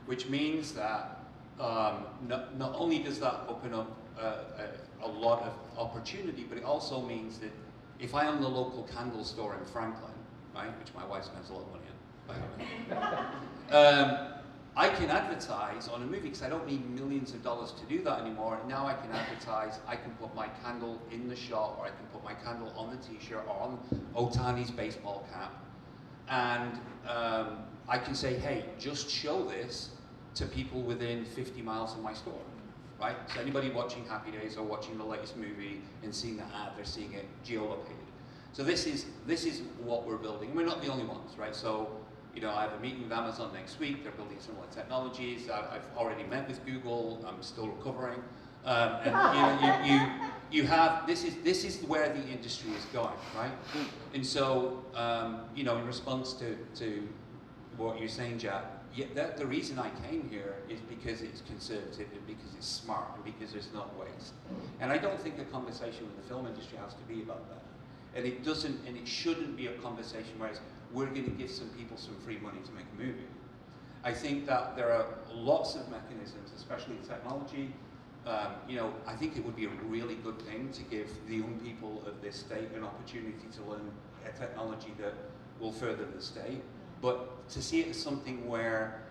which means that not only does that open up a lot of opportunity, but it also means that if I own the local candle store in Franklin, right, which my wife spends a lot of money on, by the way, I can advertise on a movie because I don't need millions of dollars to do that anymore. Now I can advertise, I can put my candle in the shot, or I can put my candle on the t-shirt or on Otani's baseball cap, and I can say, hey, just show this to people within 50 miles of my store, right? So anybody watching Happy Days or watching the latest movie and seeing the ad, they're seeing it geolocated. So this is what we're building. And we're not the only ones, right? So, I have a meeting with Amazon next week. They're building similar technologies. I've already met with Google. I'm still recovering. And you have, this is where the industry is going, right? And so, in response to what you're saying, Jack, the reason I came here is because it's conservative and because it's smart and because there's not waste. And I don't think a conversation with the film industry has to be about that. And it doesn't, and it shouldn't be a conversation where we're going to give some people some free money to make a movie. I think that there are lots of mechanisms, especially technology. I think it would be a really good thing to give the young people of this state an opportunity to learn a technology that will further the state. But to see it as something where,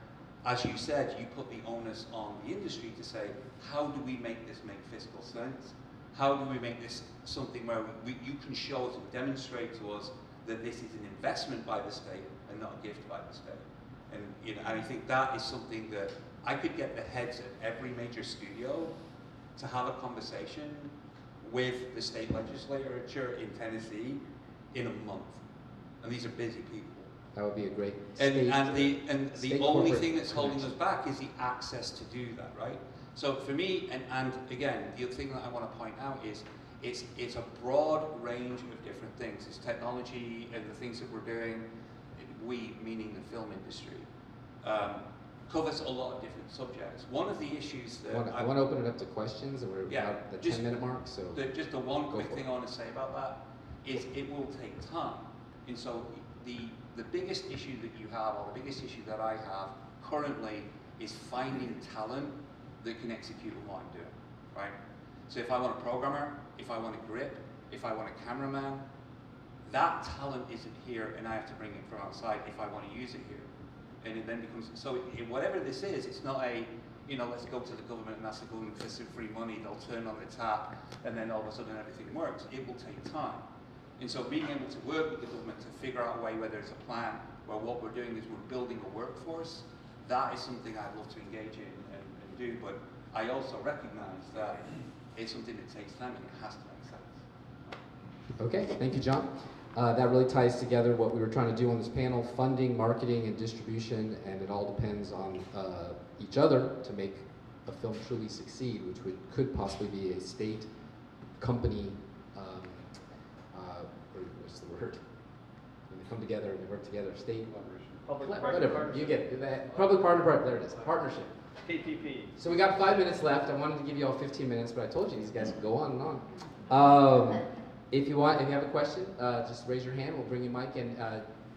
as you said, you put the onus on the industry to say, how do we make this make fiscal sense? How do we make this something where you can show us and demonstrate to us that this is an investment by the state and not a gift by the state? And, and I think that is something that I could get the heads of every major studio to have a conversation with the state legislature in Tennessee in a month. And these are busy people. That would be a great And the only thing that's holding us back is the access to do that, right? So for me, and again, the other thing that I want to point out is it's a broad range of different things. It's technology and the things that we're doing, we, meaning the film industry, covers a lot of different subjects. One of the issues that I want to open it up to questions, and we're about the 10-minute mark. So just the one quick thing I want to say about that is it will take time. And so the biggest issue that you have, or the biggest issue that I have currently, is finding talent that can execute on what I'm doing, right? So if I want a programmer, if I want a grip, if I want a cameraman, that talent isn't here, and I have to bring it from outside if I want to use it here. And it then becomes, so whatever this is, it's not a, let's go to the government and ask the government for some free money, they'll turn on the tap, and then all of a sudden everything works. It will take time. And so being able to work with the government to figure out a way where there's a plan, where what we're doing is we're building a workforce, that is something I'd love to engage in and do, but I also recognize that it's something that takes time and it has to make sense. Okay, thank you, John. That really ties together what we were trying to do on this panel: funding, marketing, and distribution, and it all depends on each other to make a film truly succeed, which could possibly be a state, company, what's the word? When they come together and they work together, state, whatever, you get it. Public partner, there it is, partnership. PPP. So we got 5 minutes left. I wanted to give you all 15 minutes, but I told you these guys could go on and on. If you have a question, just raise your hand. We'll bring you a mic. And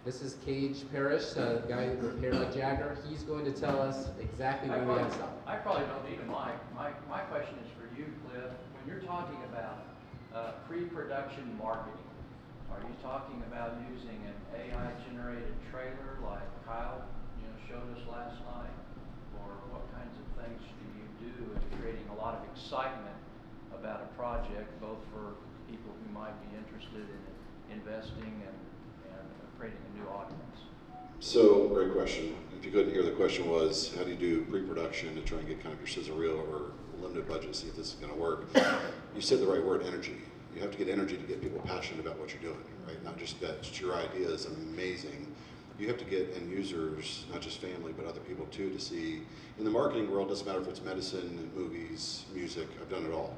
this is Cage Parrish, the guy with hair like Jagger. He's going to tell us exactly when we have to stop. I probably don't need a mic. My question is for you, Cliff. When you're talking about pre-production marketing, are you talking about using an AI-generated trailer like Kyle, showed us last night? Or what kinds of things do you do in creating a lot of excitement about a project, both for people who might be interested in investing and creating a new audience? So, great question. If you couldn't hear, the question was, how do you do pre-production to try and get kind of your sizzle reel or limited budget, see if this is going to work? You said the right word, energy. You have to get energy to get people passionate about what you're doing, right? Not just that your idea is amazing. You have to get end users, not just family, but other people too, to see. In the marketing world, it doesn't matter if it's medicine, movies, music, I've done it all.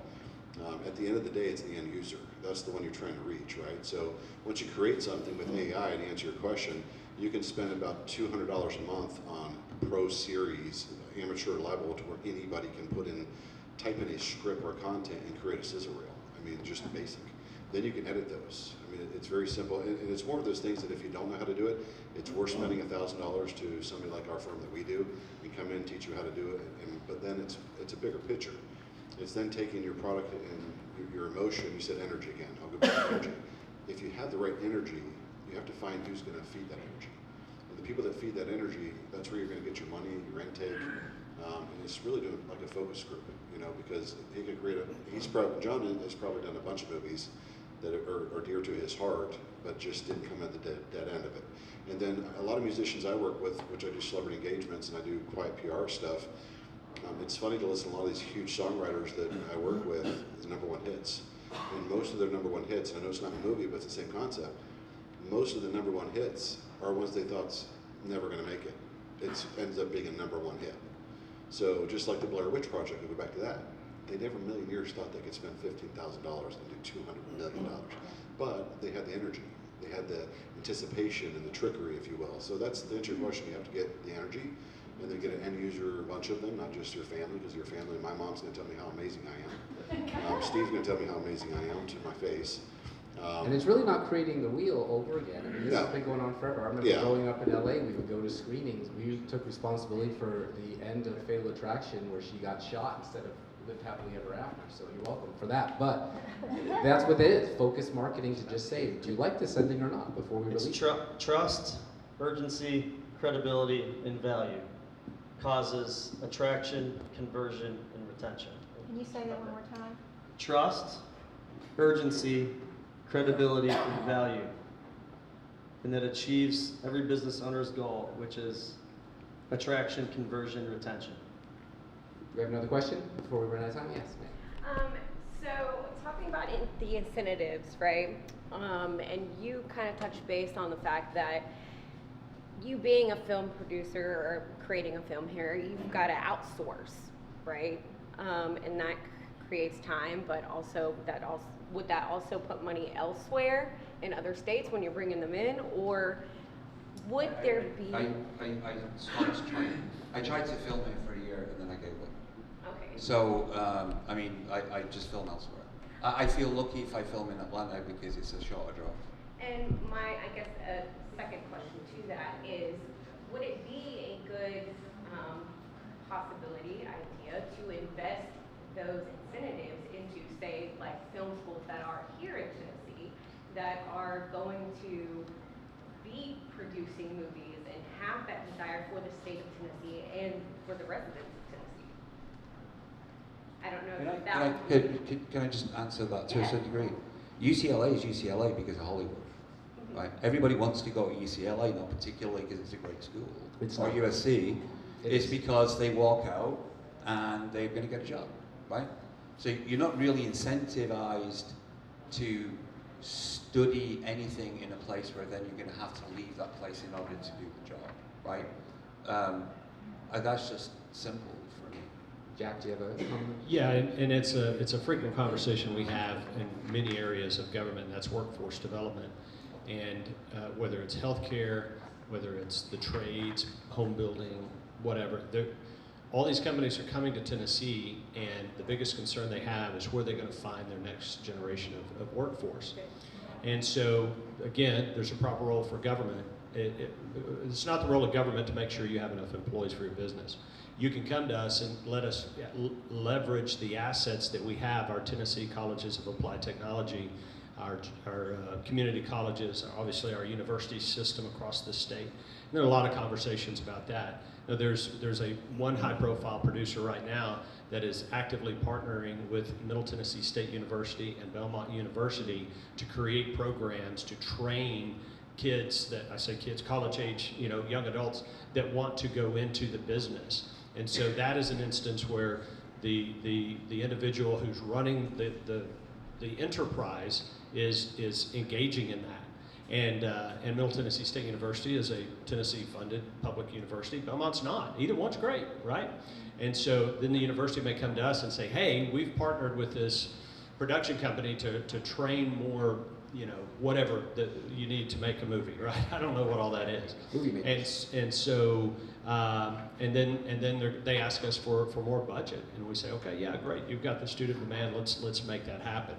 At the end of the day, it's the end user. That's the one you're trying to reach, right? So once you create something with AI, to answer your question, you can spend about $200 a month on pro series, amateur level, to where anybody can type in a script or content and create a sizzle reel. I mean, just basic. Then you can edit those. I mean, it's very simple, and it's one of those things that if you don't know how to do it, it's worth spending $1,000 to somebody like our firm that we do, and come in, teach you how to do it. But then it's a bigger picture. It's then taking your product and your emotion. You said energy again. I'll go back to energy. If you have the right energy, you have to find who's going to feed that energy. And the people that feed that energy, that's where you're going to get your money, your intake. And it's really doing like a focus group, because he can create John has probably done a bunch of movies that are dear to his heart, but just didn't come at the dead end of it. And then a lot of musicians I work with, which I do celebrity engagements and I do quiet PR stuff, it's funny to listen to a lot of these huge songwriters that I work with, is #1 hits. And most of their #1 hits, and I know it's not a movie, but it's the same concept, most of the #1 hits are ones they thought's never going to make it. It ends up being a #1 hit. So just like the Blair Witch Project, I'll go back to that. They never in a million years thought they could spend $15,000 and do $200 million. But they had the energy. They had the anticipation and the trickery, if you will. So that's the answer to your question. You have to get the energy, and then get an end user, a bunch of them, not just your family, because your family, my mom's going to tell me how amazing I am. Steve's going to tell me how amazing I am to my face. And it's really not creating the wheel over again. I mean, this has been going on forever. I remember growing up in LA, we would go to screenings. We took responsibility for the end of Fatal Attraction, where she got shot instead of lived happily ever after. So you're welcome for that. But that's what it is. Focus marketing to just say, do you like this ending or not before we release it? Trust, urgency, credibility, and value causes attraction, conversion, and retention. Can you say that one more time? Trust, urgency, credibility, and value. And that achieves every business owner's goal, which is attraction, conversion, retention. Do we have another question before we run out of time? Yes, ma'am. So talking about the incentives, right? And you kind of touched base on the fact that you being a film producer or creating a film here, you've got to outsource, right? And that creates time, but also that also would that also put money elsewhere in other states when you're bringing them in, or would there be? I tried to film it for a year and then I gave up. Okay. So, I mean, I just film elsewhere. I feel lucky if I film in Atlanta because it's a shorter drive. And I guess a second question to that is, would it be a good possibility, idea, to invest those incentives into, say, like film schools that are here in Tennessee that are going to be producing movies and have that desire for the state of Tennessee and for the residents of Tennessee? I don't know if that Can I just answer that to Yeah. a certain degree? UCLA is UCLA because of Hollywood. Right? Everybody wants to go to UCLA, not particularly because it's a great school. It's or not. USC. It's is. because they walk out and they're going to get a job, right? So you're not really incentivized to study anything in a place where then you're going to have to leave that place in order to do the job, right? And that's just simple for me. Jack, do you have a comment? Yeah, and it's a frequent conversation we have in many areas of government, and that's workforce development. And whether it's healthcare, whether it's the trades, home building, whatever, all these companies are coming to Tennessee, and the biggest concern they have is where they're going to find their next generation of workforce. And so, again, there's a proper role for government. It's not the role of government to make sure you have enough employees for your business. You can come to us and let us leverage the assets that we have, our Tennessee colleges of applied technology, our community colleges, obviously our university system across the state. And there are a lot of conversations about that. Now, there's one high-profile producer right now that is actively partnering with Middle Tennessee State University and Belmont University to create programs to train kids, that I say kids, college age, young adults that want to go into the business. And so that is an instance where the individual who's running the enterprise is engaging in that. And Middle Tennessee State University is a Tennessee-funded public university. Belmont's not. Either one's great, right? And so then the university may come to us and say, hey, we've partnered with this production company to train more, whatever that you need to make a movie, right? I don't know what all that is. Movie makers. And so and then they ask us for more budget, and we say, okay, yeah, great, you've got the student demand. Let's make that happen.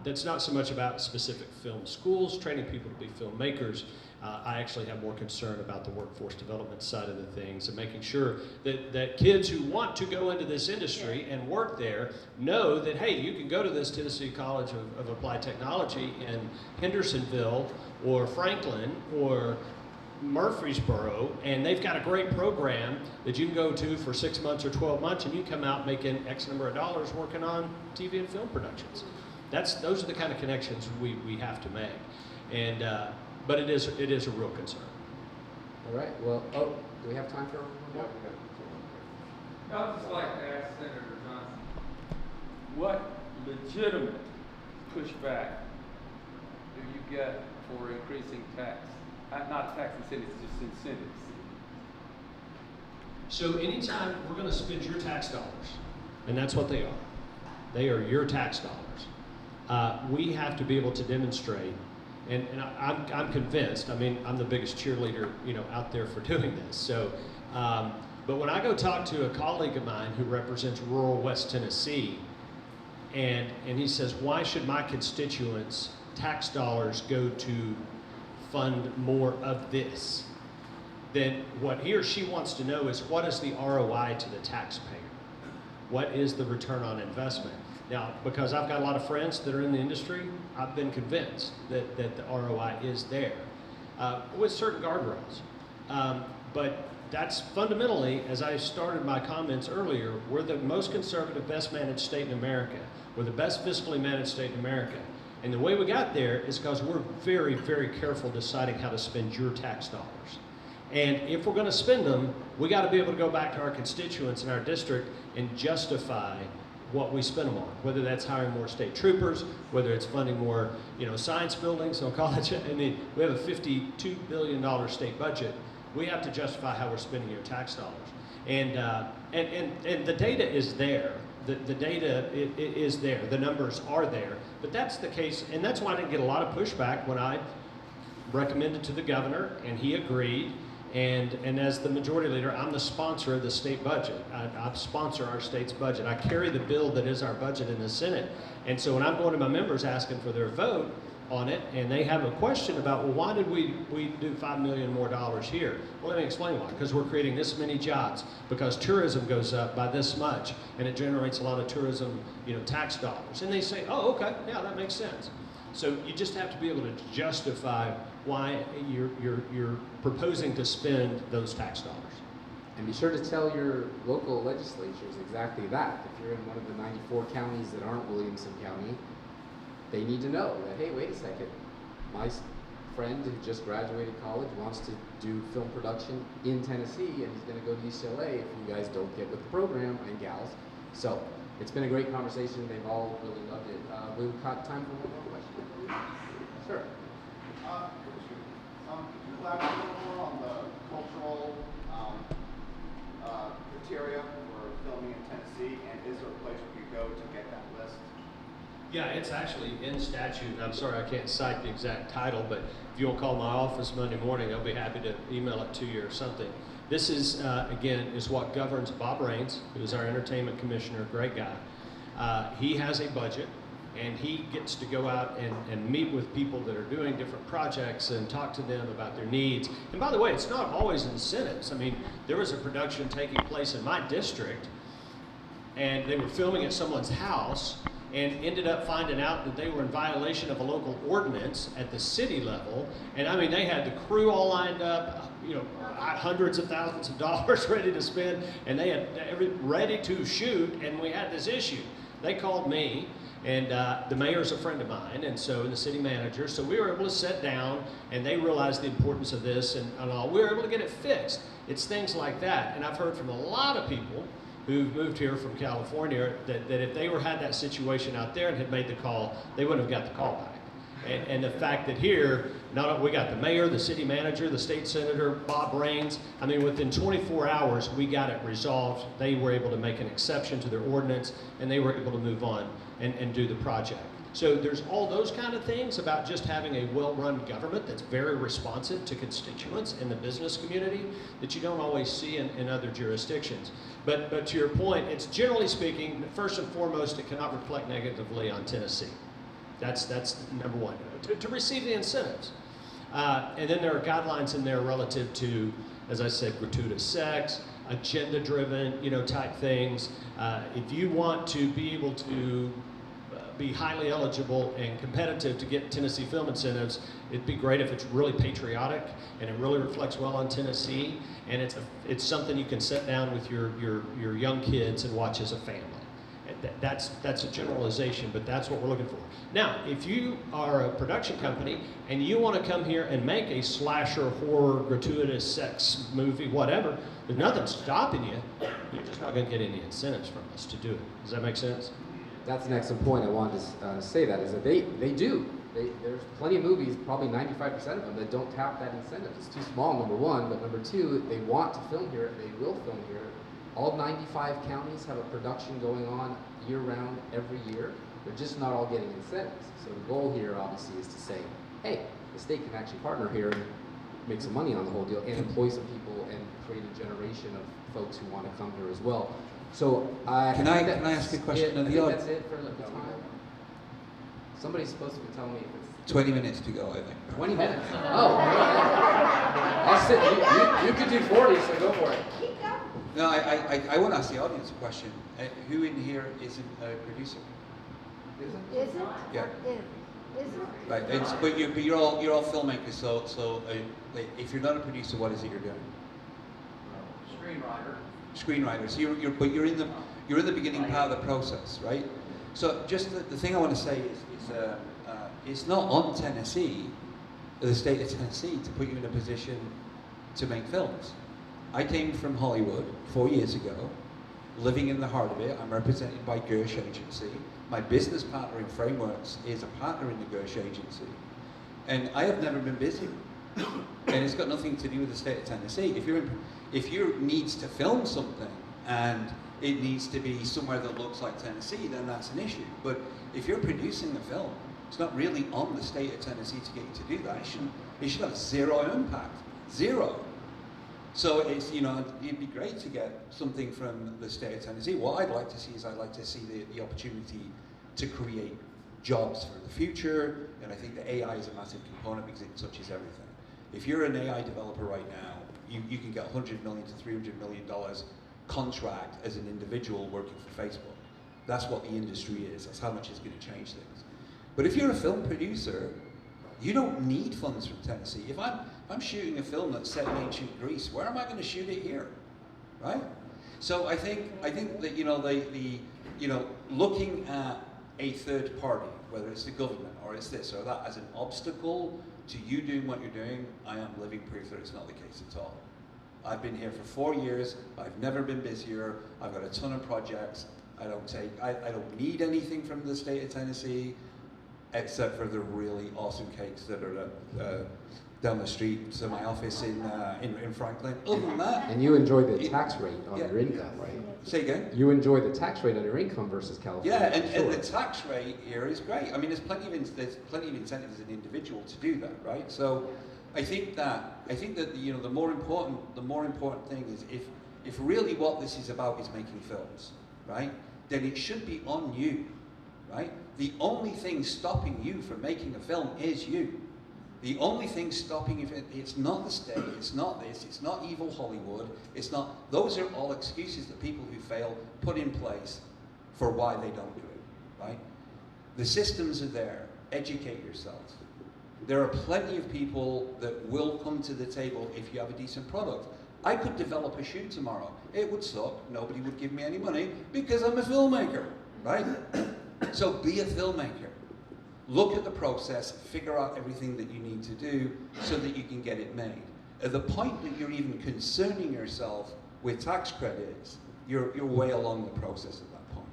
That's not so much about specific film schools, training people to be filmmakers. I actually have more concern about the workforce development side of the things and making sure that kids who want to go into this industry and work there know that, hey, you can go to this Tennessee College of Applied Technology in Hendersonville or Franklin or Murfreesboro, and they've got a great program that you can go to for 6 months or 12 months, and you come out making X number of dollars working on TV and film productions. Those are the kind of connections we have to make, and but it is a real concern. All right. Well, do we have time for one more? I'd just like to ask Senator Johnson, what legitimate pushback do you get for increasing tax? Not tax incentives, just incentives. So anytime we're going to spend your tax dollars, and that's what they are your tax dollars, we have to be able to demonstrate, and I'm convinced, I mean, I'm the biggest cheerleader, out there for doing this. So, but when I go talk to a colleague of mine who represents rural West Tennessee, and he says, why should my constituents' tax dollars go to fund more of this? Then what he or she wants to know is, what is the ROI to the taxpayer? What is the return on investment? Now, because I've got a lot of friends that are in the industry, I've been convinced that the ROI is there, with certain guardrails. But that's fundamentally, as I started my comments earlier, we're the most conservative, best managed state in America. We're the best fiscally managed state in America. And the way we got there is because we're very, very careful deciding how to spend your tax dollars. And if we're going to spend them, we got to be able to go back to our constituents in our district and justify what we spend them on, whether that's hiring more state troopers, whether it's funding more, science buildings on college. I mean, we have a $52 billion state budget. We have to justify how we're spending your tax dollars. And the data is there the data is there, the numbers are there. But that's the case, and that's why I didn't get a lot of pushback when I recommended to the governor, and he agreed. And as the majority leader, I'm the sponsor of the state budget. I sponsor our state's budget. I carry the bill that is our budget in the Senate. And so when I'm going to my members asking for their vote on it, and they have a question about, well, why did we do $5 million more here? Well, let me explain why. Because we're creating this many jobs, because tourism goes up by this much, and it generates a lot of tourism, tax dollars. And they say, oh, okay, yeah, that makes sense. So you just have to be able to justify why you're proposing to spend those tax dollars. And be sure to tell your local legislatures exactly that. If you're in one of the 94 counties that aren't Williamson County, they need to know that, hey, wait a second, my friend who just graduated college wants to do film production in Tennessee, and he's going to go to UCLA if you guys don't get with the program, and gals. So it's been a great conversation. They've all really loved it. We've got time for one more question. Sure. Could you elaborate a little more on the cultural criteria for filming in Tennessee, and is there a place we could go to get that list? Yeah, it's actually in statute. I'm sorry I can't cite the exact title, but if you want to call my office Monday morning, I'll be happy to email it to you or something. This is, again, is what governs Bob Raines, who is our entertainment commissioner, great guy. He has a budget, and he gets to go out and meet with people that are doing different projects and talk to them about their needs. And by the way, it's not always incentives. I mean, there was a production taking place in my district, and they were filming at someone's house, and ended up finding out that they were in violation of a local ordinance at the city level. And I mean, they had the crew all lined up, hundreds of thousands of dollars ready to spend, and they had ready to shoot, and we had this issue. They called me, and the mayor's a friend of mine, and so the city manager, so we were able to sit down, and they realized the importance of this, and all. We were able to get it fixed. It's things like that, and I've heard from a lot of people who've moved here from California that if they had that situation out there and had made the call, they wouldn't have got the call back. And the fact that here, we got the mayor, the city manager, the state senator, Bob Raines. I mean, within 24 hours, we got it resolved. They were able to make an exception to their ordinance, and they were able to move on and do the project. So there's all those kind of things about just having a well-run government that's very responsive to constituents in the business community that you don't always see in other jurisdictions. But to your point, it's generally speaking, first and foremost, it cannot reflect negatively on Tennessee. That's number one, to receive the incentives. And then there are guidelines in there relative to, as I said, gratuitous sex, agenda-driven, type things. If you want to be able to be highly eligible and competitive to get Tennessee film incentives, it'd be great if it's really patriotic and it really reflects well on Tennessee, and it's something you can sit down with your young kids and watch as a family. That's a generalization, but that's what we're looking for. Now, if you are a production company and you want to come here and make a slasher, horror, gratuitous sex movie, whatever, there's nothing stopping you. You're just not going to get any incentives from us to do it. Does that make sense? That's an excellent point. I wanted to say that is that they do. There's plenty of movies, probably 95% of them, that don't tap that incentive. It's too small, number one, but number two, they want to film here, they will film here. All 95 counties have a production going on year-round every year. They're just not all getting incentives. So the goal here, obviously, is to say, hey, the state can actually partner here and make some money on the whole deal and employ some people and create a generation of folks who want to come here as well. So Can I ask a question of the audience? That's it for the time. Somebody's supposed to be telling me if it's 20 minutes to go, I think. 20 minutes. Oh, I'll sit. You could do 40, so go for it. No, I want to ask the audience a question. Who in here isn't a producer? Isn't? Yeah. Isn't? Right. But you're all filmmakers. So if you're not a producer, what is it you're doing? Screenwriter. So you're in the beginning part of the process, right? So just the thing I want to say is it's not on Tennessee, the state of Tennessee, to put you in a position to make films. I came from Hollywood 4 years ago, living in the heart of it. I'm represented by Gersh Agency. My business partner in Frameworks is a partner in the Gersh Agency. And I have never been busier. And it's got nothing to do with the state of Tennessee. If you needs to film something and it needs to be somewhere that looks like Tennessee, then that's an issue. But if you're producing a film, it's not really on the state of Tennessee to get you to do that. It should have zero impact, zero. So it's, you know, it'd be great to get something from the state of Tennessee. What I'd like to see is I'd like to see the opportunity to create jobs for the future, and I think the AI is a massive component because it touches everything. If you're an AI developer right now, you can get $100 million to $300 million contract as an individual working for Facebook. That's what the industry is. That's how much it's going to change things. But if you're a film producer, you don't need funds from Tennessee. If I'm shooting a film that's set in ancient Greece, where am I going to shoot it here, right? So I think that, you know, looking at a third party, whether it's the government or it's this or that, as an obstacle to you doing what you're doing, I am living proof that it's not the case at all. I've been here for 4 years. I've never been busier. I've got a ton of projects. I don't need anything from the state of Tennessee, except for the really awesome cakes that are down the street to my office in Franklin. Other than that, and you enjoy the tax rate on your income, right? Say again? You enjoy the tax rate on your income versus California. Yeah, and the tax rate here is great. I mean, there's plenty of incentives as an individual to do that, right? So I think that you know, the more important thing is if really what this is about is making films, right? Then it should be on you, right? The only thing stopping you from making a film is you. The only thing stopping you, it's not the state, it's not this, it's not evil Hollywood, it's not, those are all excuses that people who fail put in place for why they don't do it, right? The systems are there, educate yourself. There are plenty of people that will come to the table if you have a decent product. I could develop a shoot tomorrow. It would suck, nobody would give me any money because I'm a filmmaker, right? So be a filmmaker. Look at the process, figure out everything that you need to do so that you can get it made. At the point that you're even concerning yourself with tax credits, you're way along the process at that point.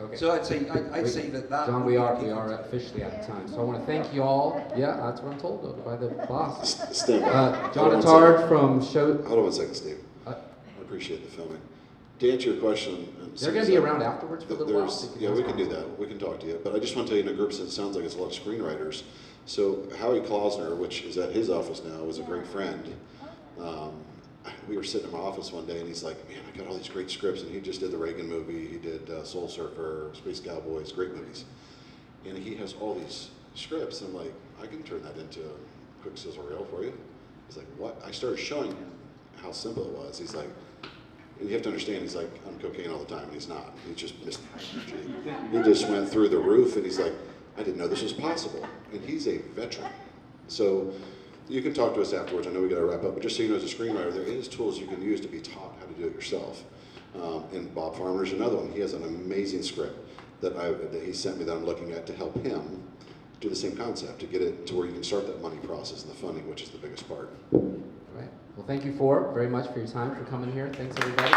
Okay. So I'd say that John, we are officially out of time. So I want to thank you all. Yeah, that's what I'm told by the boss. Steve. John Attard from Show. Hold on one second, Steve. I appreciate the filming. To answer your question, they're going to be around afterwards for a little while. Yeah, we can do that. We can talk to you. But I just want to tell you, in a group, it sounds like it's a lot of screenwriters. So Howie Klausner, which is at his office now, was a great friend. We were sitting in my office one day, and he's like, "Man, I got all these great scripts." And he just did the Reagan movie. He did Soul Surfer, Space Cowboys, great movies. And he has all these scripts. And I'm like, I can turn that into a quick sizzle reel for you. He's like, what? I started showing him how simple it was. He's like, and you have to understand, he's like on cocaine all the time, and he's not. He just missed. He just went through the roof, and he's like, I didn't know this was possible. And he's a veteran. So you can talk to us afterwards. I know we got to wrap up, but just so you know, as a screenwriter, there is tools you can use to be taught how to do it yourself. And Bob Farmer's another one. He has an amazing script that he sent me that I'm looking at to help him do the same concept, to get it to where you can start that money process and the funding, which is the biggest part. All right. Well, thank you very much for your time, for coming here. Thanks, everybody.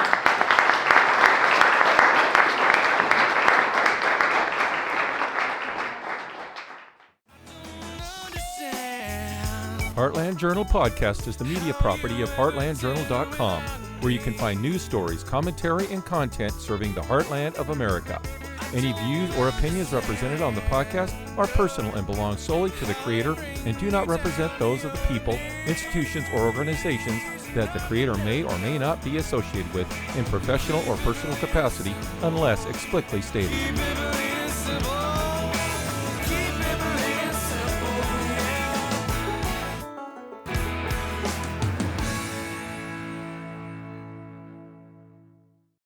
Heartland Journal Podcast is the media property of heartlandjournal.com, where you can find news stories, commentary, and content serving the heartland of America. Any views or opinions represented on the podcast are personal and belong solely to the creator and do not represent those of the people, institutions, or organizations that the creator may or may not be associated with in professional or personal capacity unless explicitly stated.